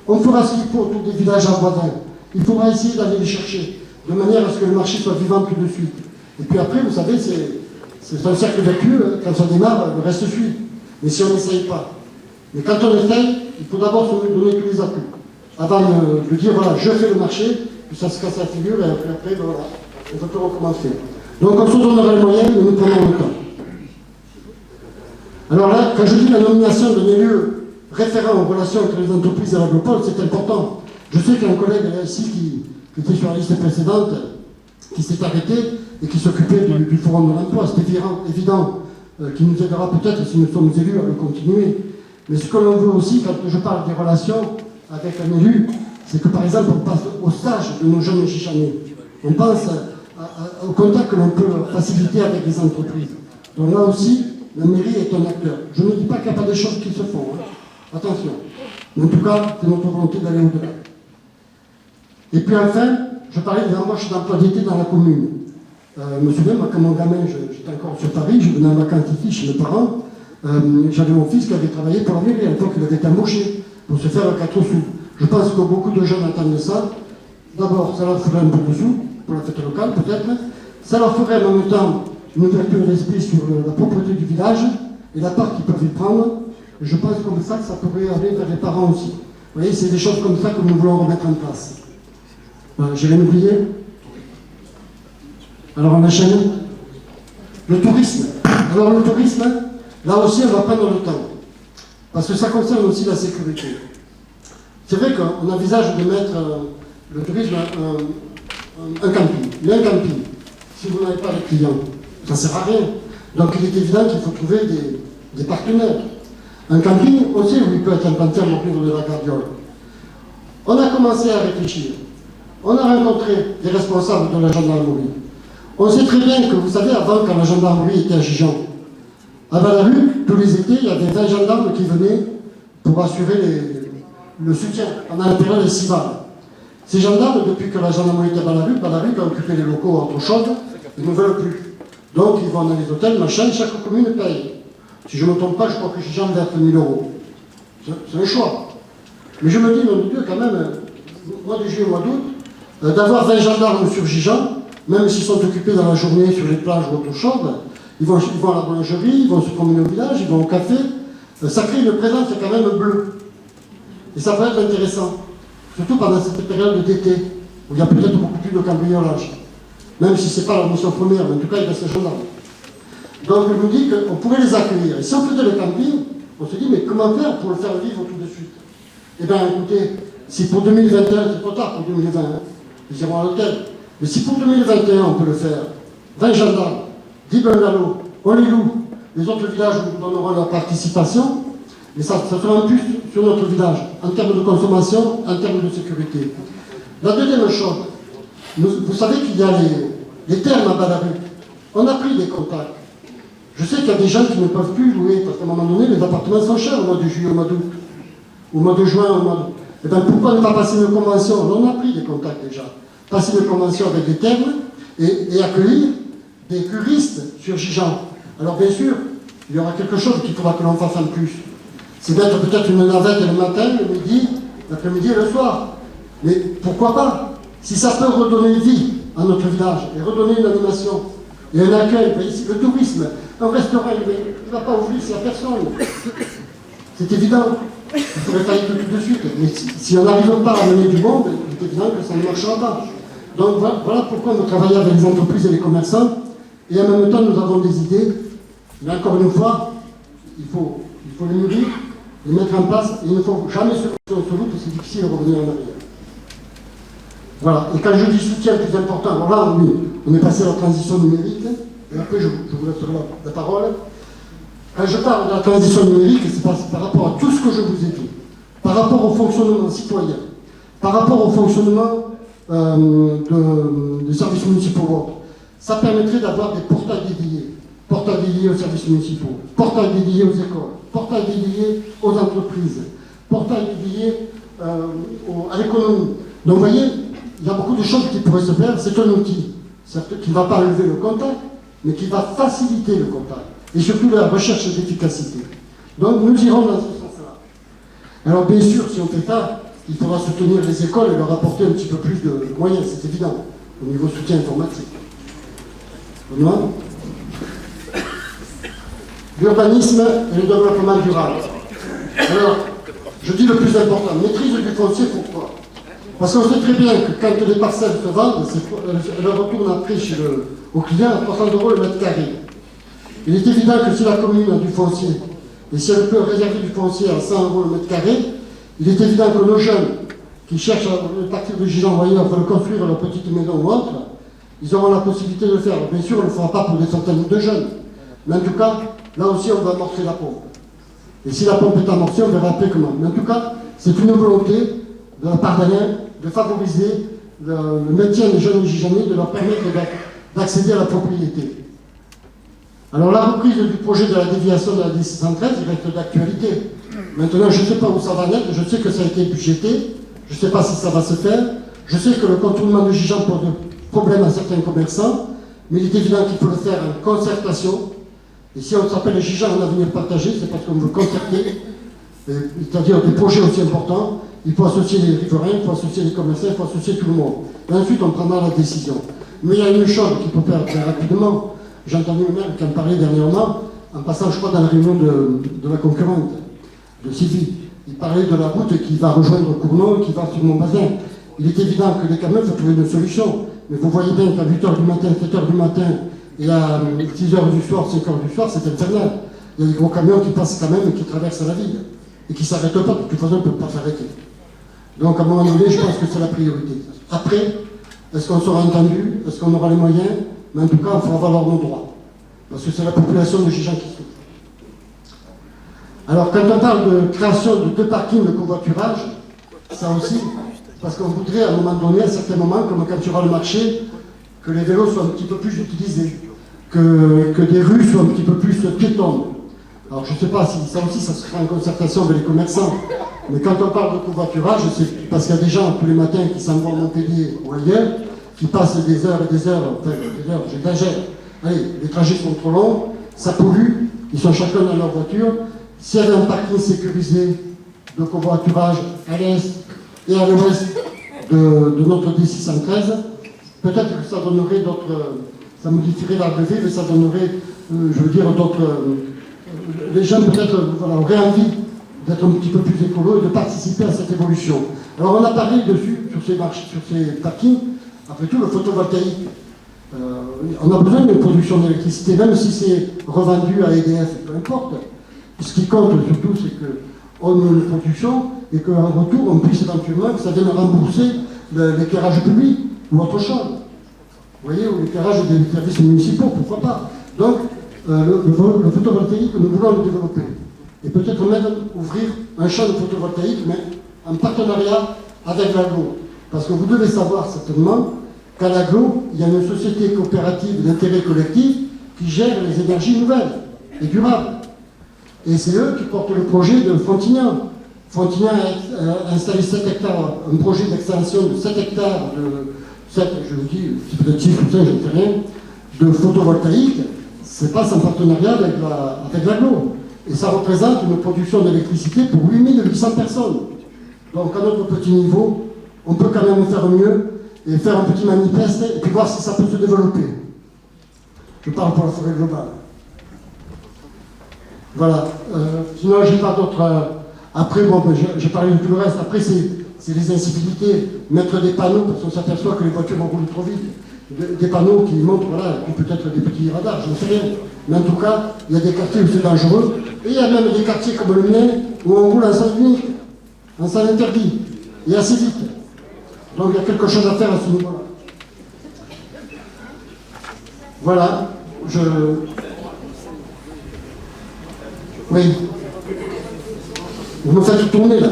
Speaker 1: On fera ce qu'il faut autour des villages voisins. Il faudra essayer d'aller les chercher, de manière à ce que le marché soit vivant tout de suite. Et puis après, vous savez, c'est un cercle vertueux. Quand ça démarre, le reste suit. Mais si on n'essaye pas. Mais quand on essaye, il faut d'abord se donner tous les atouts. Avant de dire, voilà, je fais le marché, puis ça se casse la figure, et après, ben, voilà, on va tout recommencer. Donc on se donnera les moyens, mais nous prenons le temps. Alors là, quand je dis la nomination d'un élu référent aux relations entre les entreprises et l'agropole, c'est important. Je sais qu'il y a un collègue là ici qui était sur la liste précédente, qui s'est arrêté et qui s'occupait du forum de l'emploi. C'est évident qu'il nous aidera peut-être si nous sommes élus à le continuer. Mais ce que l'on veut aussi, quand je parle des relations avec un élu, c'est que par exemple on passe au stage de nos jeunes chichanés. On pense au contact que l'on peut faciliter avec les entreprises. Donc là aussi, la mairie est un acteur. Je ne dis pas qu'il n'y a pas des choses qui se font. Hein. Attention. Mais en tout cas, c'est notre volonté d'aller au-delà. Et puis enfin, je parlais des embauches d'emploi d'été dans la commune. Je me souviens, moi, quand mon gamin, j'étais encore sur Paris, je venais en vacances ici chez mes parents. J'avais mon fils qui avait travaillé pour la mairie. À l'époque, il avait été embauché pour se faire 4 sous. Je pense que beaucoup de jeunes attendent ça. D'abord, ça leur ferait un peu de sous, pour la fête locale peut-être. Ça leur ferait en même temps une ouverture d'esprit sur la propreté du village et la part qu'ils peuvent y prendre. Et je pense comme ça que ça pourrait aller vers les parents aussi. Vous voyez, c'est des choses comme ça que nous voulons remettre en place. J'ai rien oublié. Alors on enchaîne. Le tourisme. Alors le tourisme, là aussi on va prendre le temps. Parce que ça concerne aussi la sécurité. C'est vrai qu'on envisage de mettre le tourisme un camping. Mais un camping, si vous n'avez pas de clients, ça ne sert à rien. Donc il est évident qu'il faut trouver des partenaires. Un camping, on sait où il peut être implanté en monture de la Gardiole. On a commencé à réfléchir. On a rencontré des responsables de la gendarmerie. On sait très bien que, vous savez, avant, quand la gendarmerie était à Gijon, à Ballaruc, tous les étés, il y avait 20 gendarmes qui venaient pour assurer le soutien pendant la période estivale. Ces gendarmes, depuis que la gendarmerie était à Ballaruc a occupé les locaux entre chaudes, ils ne veulent plus. Donc ils vont dans les hôtels, machin, chaque commune paye. Si je ne me trompe pas, je crois que Gijon verse 1 000 €. C'est un choix. Mais je me dis, mon Dieu, quand même, mois de juillet, mois d'août, d'avoir 20 gendarmes sur Gijon, même s'ils sont occupés dans la journée sur les plages ou autre chose, ils vont à la boulangerie, ils vont se promener au village, ils vont au café. Ça crée une présence quand même bleue. Et ça peut être intéressant. Surtout pendant cette période d'été, où il y a peut-être beaucoup plus de cambriolage. Même si ce n'est pas leur mission première, mais en tout cas, ils restent gendarmes. Donc je me dis qu'on pourrait les accueillir. Et si on faisait le camping, on se dit, mais comment faire pour le faire vivre tout de suite? Eh bien, écoutez, si pour 2021, c'est trop tard pour 2020, hein, ils iront à l'hôtel. Mais si pour 2021, on peut le faire, 20 gendarmes, 10 bungalows, on les loue, les autres villages nous donneront leur participation, mais ça sera un plus sur notre village, en termes de consommation, en termes de sécurité. La deuxième chose, vous savez qu'il y a les thermes à Ballaruc. On a pris des contacts. Je sais qu'il y a des gens qui ne peuvent plus louer, parce qu'à un moment donné, les appartements sont chers au mois de juillet, au mois d'août, au mois de juin, au mois d'août. Et bien pourquoi ne pas passer une convention? On a pris des contacts déjà. Passer une convention avec des thermes et accueillir des curistes sur Gijon. Alors bien sûr, il y aura quelque chose qu'il faudra que l'on fasse en plus. C'est mettre peut-être une navette le matin, le midi, l'après-midi et le soir. Mais pourquoi pas? Si ça peut redonner vie à notre village et redonner une animation et un accueil, ici, le tourisme, un restaurant, il ne va pas ouvrir s'il n'y a personne. C'est évident. Il faudrait faillir tout de suite. Mais si on n'arrive pas à amener du monde, il est évident que ça ne marchera pas. Donc voilà pourquoi nous travaillons avec les entreprises et les commerçants. Et en même temps, nous avons des idées. Mais encore une fois, il faut faut les nourrir, les mettre en place, et il ne faut jamais se lancer au solo, parce que c'est difficile de revenir en arrière. Voilà, et quand je dis soutien le plus important, alors là, oui, on est passé à la transition numérique, et après je vous laisserai la parole. Quand je parle de la transition numérique, c'est par rapport à tout ce que je vous ai dit, par rapport au fonctionnement citoyen, par rapport au fonctionnement des services municipaux. Ça permettrait d'avoir des portails dédiés aux services municipaux, portails dédiés aux écoles, portails dédiés aux entreprises, portails dédiés à l'économie. Donc vous voyez, il y a beaucoup de choses qui pourraient se faire. C'est un outil, certes, qui ne va pas enlever le contact, mais qui va faciliter le contact, et surtout la recherche d'efficacité. Donc nous irons dans ce sens-là. Alors bien sûr, si on fait ça, il faudra soutenir les écoles et leur apporter un petit peu plus de moyens, c'est évident, au niveau soutien informatique. L'urbanisme et le développement durable. Alors, je dis le plus important, maîtrise du foncier, pourquoi? Parce qu'on sait très bien que quand les parcelles se vendent, elles retournent après au client à 300 € le mètre carré. Il est évident que si la commune a du foncier, et si elle peut réserver du foncier à 100 € le mètre carré, il est évident que nos jeunes qui cherchent à partir de Gijan ou ailleurs veulent construire leur petite maison ou autre, ils auront la possibilité de le faire. Bien sûr, on ne le fera pas pour des centaines de jeunes. Mais en tout cas, là aussi, on va amorcer la pompe. Et si la pompe est amorcée, on verra après comment. Mais en tout cas, c'est une volonté de la part d'Alain de favoriser le maintien des jeunes Gijanais, de leur permettre d'accéder à la propriété. Alors la reprise du projet de la déviation de la D613, il reste d'actualité. Maintenant, je ne sais pas où ça va naître, je sais que ça a été budgété, je ne sais pas si ça va se faire, je sais que le contournement de Gijan pose problème à certains commerçants, mais il est évident qu'il faut le faire en concertation. Et si on s'appelle Gijan en avenir partagé, c'est parce qu'on veut concerter, c'est-à-dire des projets aussi importants. Il faut associer les riverains, il faut associer les commerçants, il faut associer tout le monde. Et ensuite, on prendra la décision. Mais il y a une chose qu'il faut faire très rapidement. J'ai entendu une maire qui en parlait dernièrement, en passant, je crois, dans la réunion de la concurrente, de Sylvie. Il parlait de la route qui va rejoindre Cournon, qui va sur Montbazin. Il est évident que les camions, il faut trouver une solution. Mais vous voyez bien qu'à 8h du matin, 7h du matin, et à 6h du soir, 5h du soir, c'est infernal. Il y a des gros camions qui passent quand même et qui traversent la ville. Et qui ne s'arrêtent pas, de toute façon, ils ne peuvent pas s'arrêter. Donc, à un moment donné, je pense que c'est la priorité. Après, est-ce qu'on sera entendu? Est-ce qu'on aura les moyens? Mais en tout cas, il faudra valoir nos droits. Parce que c'est la population de Gijan qui souffre. Alors, quand on parle de création de 2 parkings de covoiturage, ça aussi, parce qu'on voudrait à un moment donné, à certains moments, comme quand il y aura le marché, que les vélos soient un petit peu plus utilisés, que des rues soient un petit peu plus piétonnes. Alors je ne sais pas si ça aussi, ça se fera en concertation avec les commerçants, mais quand on parle de covoiturage, c'est parce qu'il y a des gens tous les matins qui s'en vont à Montpellier ou ailleurs, qui passent des heures et des heures, j'exagère. Allez, les trajets sont trop longs, ça pollue, ils sont chacun dans leur voiture. S'il y avait un parking sécurisé de covoiturage à l'est et à l'ouest de notre D613, peut-être que ça donnerait d'autres, ça modifierait la levée, mais ça donnerait, je veux dire, d'autres... les gens peut-être auraient envie d'être un petit peu plus écolo et de participer à cette évolution. Alors on a parlé dessus, sur ces parkings, après tout le photovoltaïque. On a besoin d'une production d'électricité, même si c'est revendu à EDF, peu importe. Ce qui compte surtout, c'est qu'on ait une production et qu'en retour, on puisse éventuellement, que ça vienne rembourser l'éclairage public ou autre chose. Vous voyez, ou l'éclairage des services municipaux, pourquoi pas. Donc, le photovoltaïque, nous voulons le développer. Et peut-être même ouvrir un champ de photovoltaïque, mais en partenariat avec l'agro. Parce que vous devez savoir certainement qu'à l'agro, il y a une société coopérative d'intérêt collectif qui gère les énergies nouvelles et durables. Et c'est eux qui portent le projet de Frontignan. Frontignan a installé 7 hectares, un projet d'extension de 7 hectares, je vous dis, c'est peut-être 6 ou 5, je ne sais rien, de photovoltaïque. C'est pas en partenariat avec l'agro. Et ça représente une production d'électricité pour 8800 personnes. Donc à notre petit niveau, on peut quand même faire mieux et faire un petit manifeste et puis voir si ça peut se développer. Je parle pour la forêt globale. Voilà. Sinon, j'ai pas d'autres... Après, bon, j'ai parlé de tout le reste. Après, c'est les incivilités. Mettre des panneaux parce qu'on s'aperçoit que les voitures vont rouler trop vite. des panneaux qui montrent, voilà, peut-être des petits radars, je ne sais rien. Mais en tout cas, il y a des quartiers où c'est dangereux. Et il y a même des quartiers comme le mien où on roule en sens unique, en sens interdit, et assez vite. Donc il y a quelque chose à faire à ce niveau-là. Voilà, Oui. Vous me faites tourner là.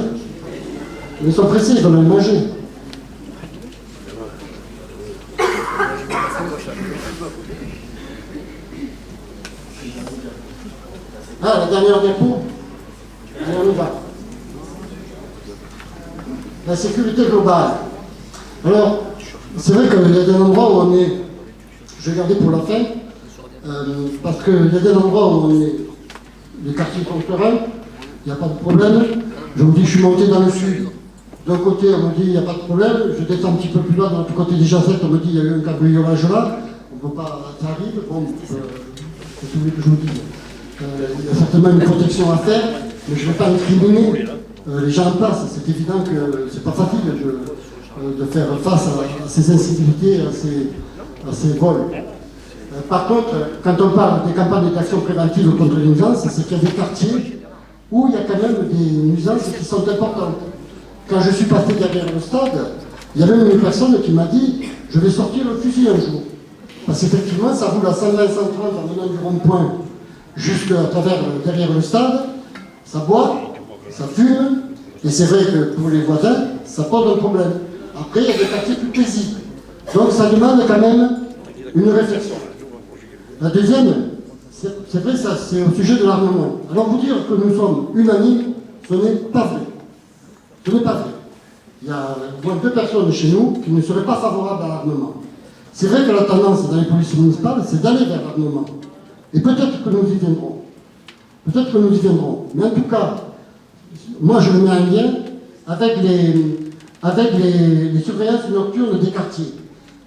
Speaker 1: Ils sont pressés, ils veulent aller manger. Ah, la dernière diapo. Allez, on y va. La sécurité globale. Alors, c'est vrai qu'il y a des endroits où on est... Je vais garder pour la fin, parce qu'il y a des endroits où on est... Les quartiers concurrents, il n'y a pas de problème. Je vous dis, je suis monté dans le sud. D'un côté, on me dit, il n'y a pas de problème. Je descends un petit peu plus loin, de l'autre côté des Jacette, on me dit, il y a eu un cambriolage là. On ne peut pas... Ça arrive. Bon, c'est celui que je vous dis. Il y a certainement une protection à faire, mais je ne vais pas incriminer les gens en place. C'est évident que c'est pas facile de faire face à ces incivilités, à ces vols. Par contre, quand on parle des campagnes d'action préventive contre les nuisances, c'est qu'il y a des quartiers où il y a quand même des nuisances qui sont importantes. Quand je suis passé derrière le stade, il y a même une personne qui m'a dit « Je vais sortir le fusil un jour ». Parce qu'effectivement, ça roule à 120, 130 en venant du rond-point jusqu'à travers, derrière le stade, ça boit, ça fume, et c'est vrai que pour les voisins, ça pose un problème. Après, il y a des quartiers plus paisibles. Donc ça demande quand même une réflexion. La deuxième, c'est vrai, ça, c'est au sujet de l'armement. Alors vous dire que nous sommes unanimes, ce n'est pas vrai. Ce n'est pas vrai. Il y a au moins 2 personnes chez nous qui ne seraient pas favorables à l'armement. C'est vrai que la tendance dans les polices municipales, c'est d'aller vers l'armement. Et peut-être que nous y viendrons. Peut-être que nous y viendrons. Mais en tout cas, moi je le mets en lien avec les surveillances nocturnes des quartiers.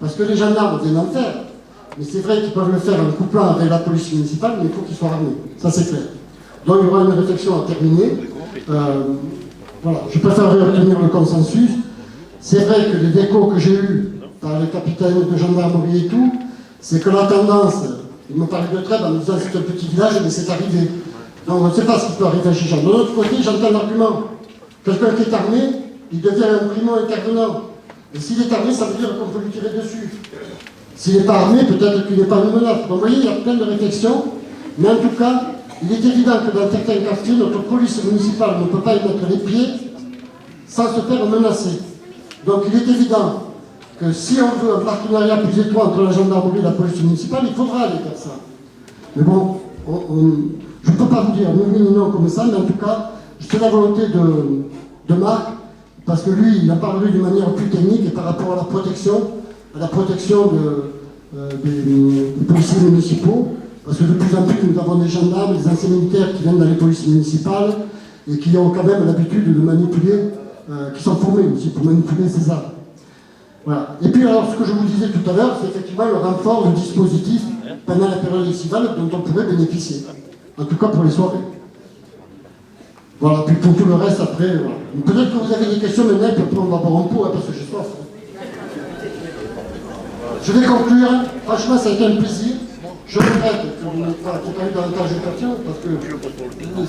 Speaker 1: Parce que les gendarmes viennent en faire. Mais c'est vrai qu'ils peuvent le faire en couplant avec la police municipale, mais il faut qu'ils soient armés. Ça c'est clair. Donc il y aura une réflexion à terminer. Voilà, je préférerais obtenir le consensus. C'est vrai que les échos que j'ai eus par les capitaines de gendarmerie et tout, c'est que la tendance, ils me parlaient de Trèbes en me disant c'est un petit village, mais c'est arrivé. Donc on ne sait pas ce qui peut arriver chez Jean. De l'autre côté, j'entends l'argument. Quelqu'un qui est armé, il devient un primo intervenant. Et s'il est armé, ça veut dire qu'on peut lui tirer dessus. S'il n'est pas armé, peut-être qu'il n'est pas une menace. Donc vous voyez, il y a plein de réflexions. Mais en tout cas, il est évident que dans certains quartiers, notre police municipale ne peut pas y mettre les pieds sans se faire menacer. Donc il est évident que si on veut un partenariat plus étroit entre la gendarmerie et la police municipale, il faudra aller faire ça. Mais bon, je ne peux pas vous dire oui ni non comme ça, mais en tout cas, c'est la volonté de Marc, parce que lui, il a parlé d'une manière plus technique et par rapport à la protection des policiers municipaux, parce que de plus en plus, nous avons des gendarmes, des anciens militaires qui viennent dans les polices municipales et qui ont quand même l'habitude de manipuler, qui sont formés aussi pour manipuler ces armes. Voilà. Et puis alors, ce que je vous disais tout à l'heure, c'est effectivement le renfort de dispositifs pendant la période estivale dont on pourrait bénéficier. En tout cas pour les soirées. Voilà, puis pour tout le reste après, voilà. Peut-être que vous avez des questions maintenant, puis après on va boire un pot, hein, parce que j'ai soif. Je vais conclure. Franchement, ça a été un plaisir. Je regrette que vous n'ayez pas eu davantage de questions, parce que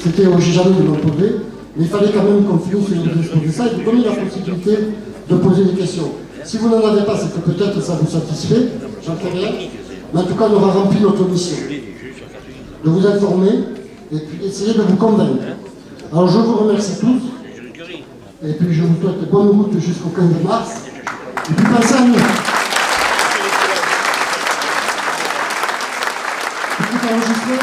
Speaker 1: c'était au jamais de m'en poser. Mais il fallait quand même qu'on finisse sur exposer ça et vous donner la possibilité de poser des questions. Si vous n'en avez pas, c'est que peut-être ça vous satisfait, j'en sais rien. Mais en tout cas, on aura rempli notre mission. De vous informer et puis essayer de vous convaincre. Alors je vous remercie tous. Et puis je vous souhaite bonne route jusqu'au 15 mars. Et puis pensez à nous. Tout enregistré.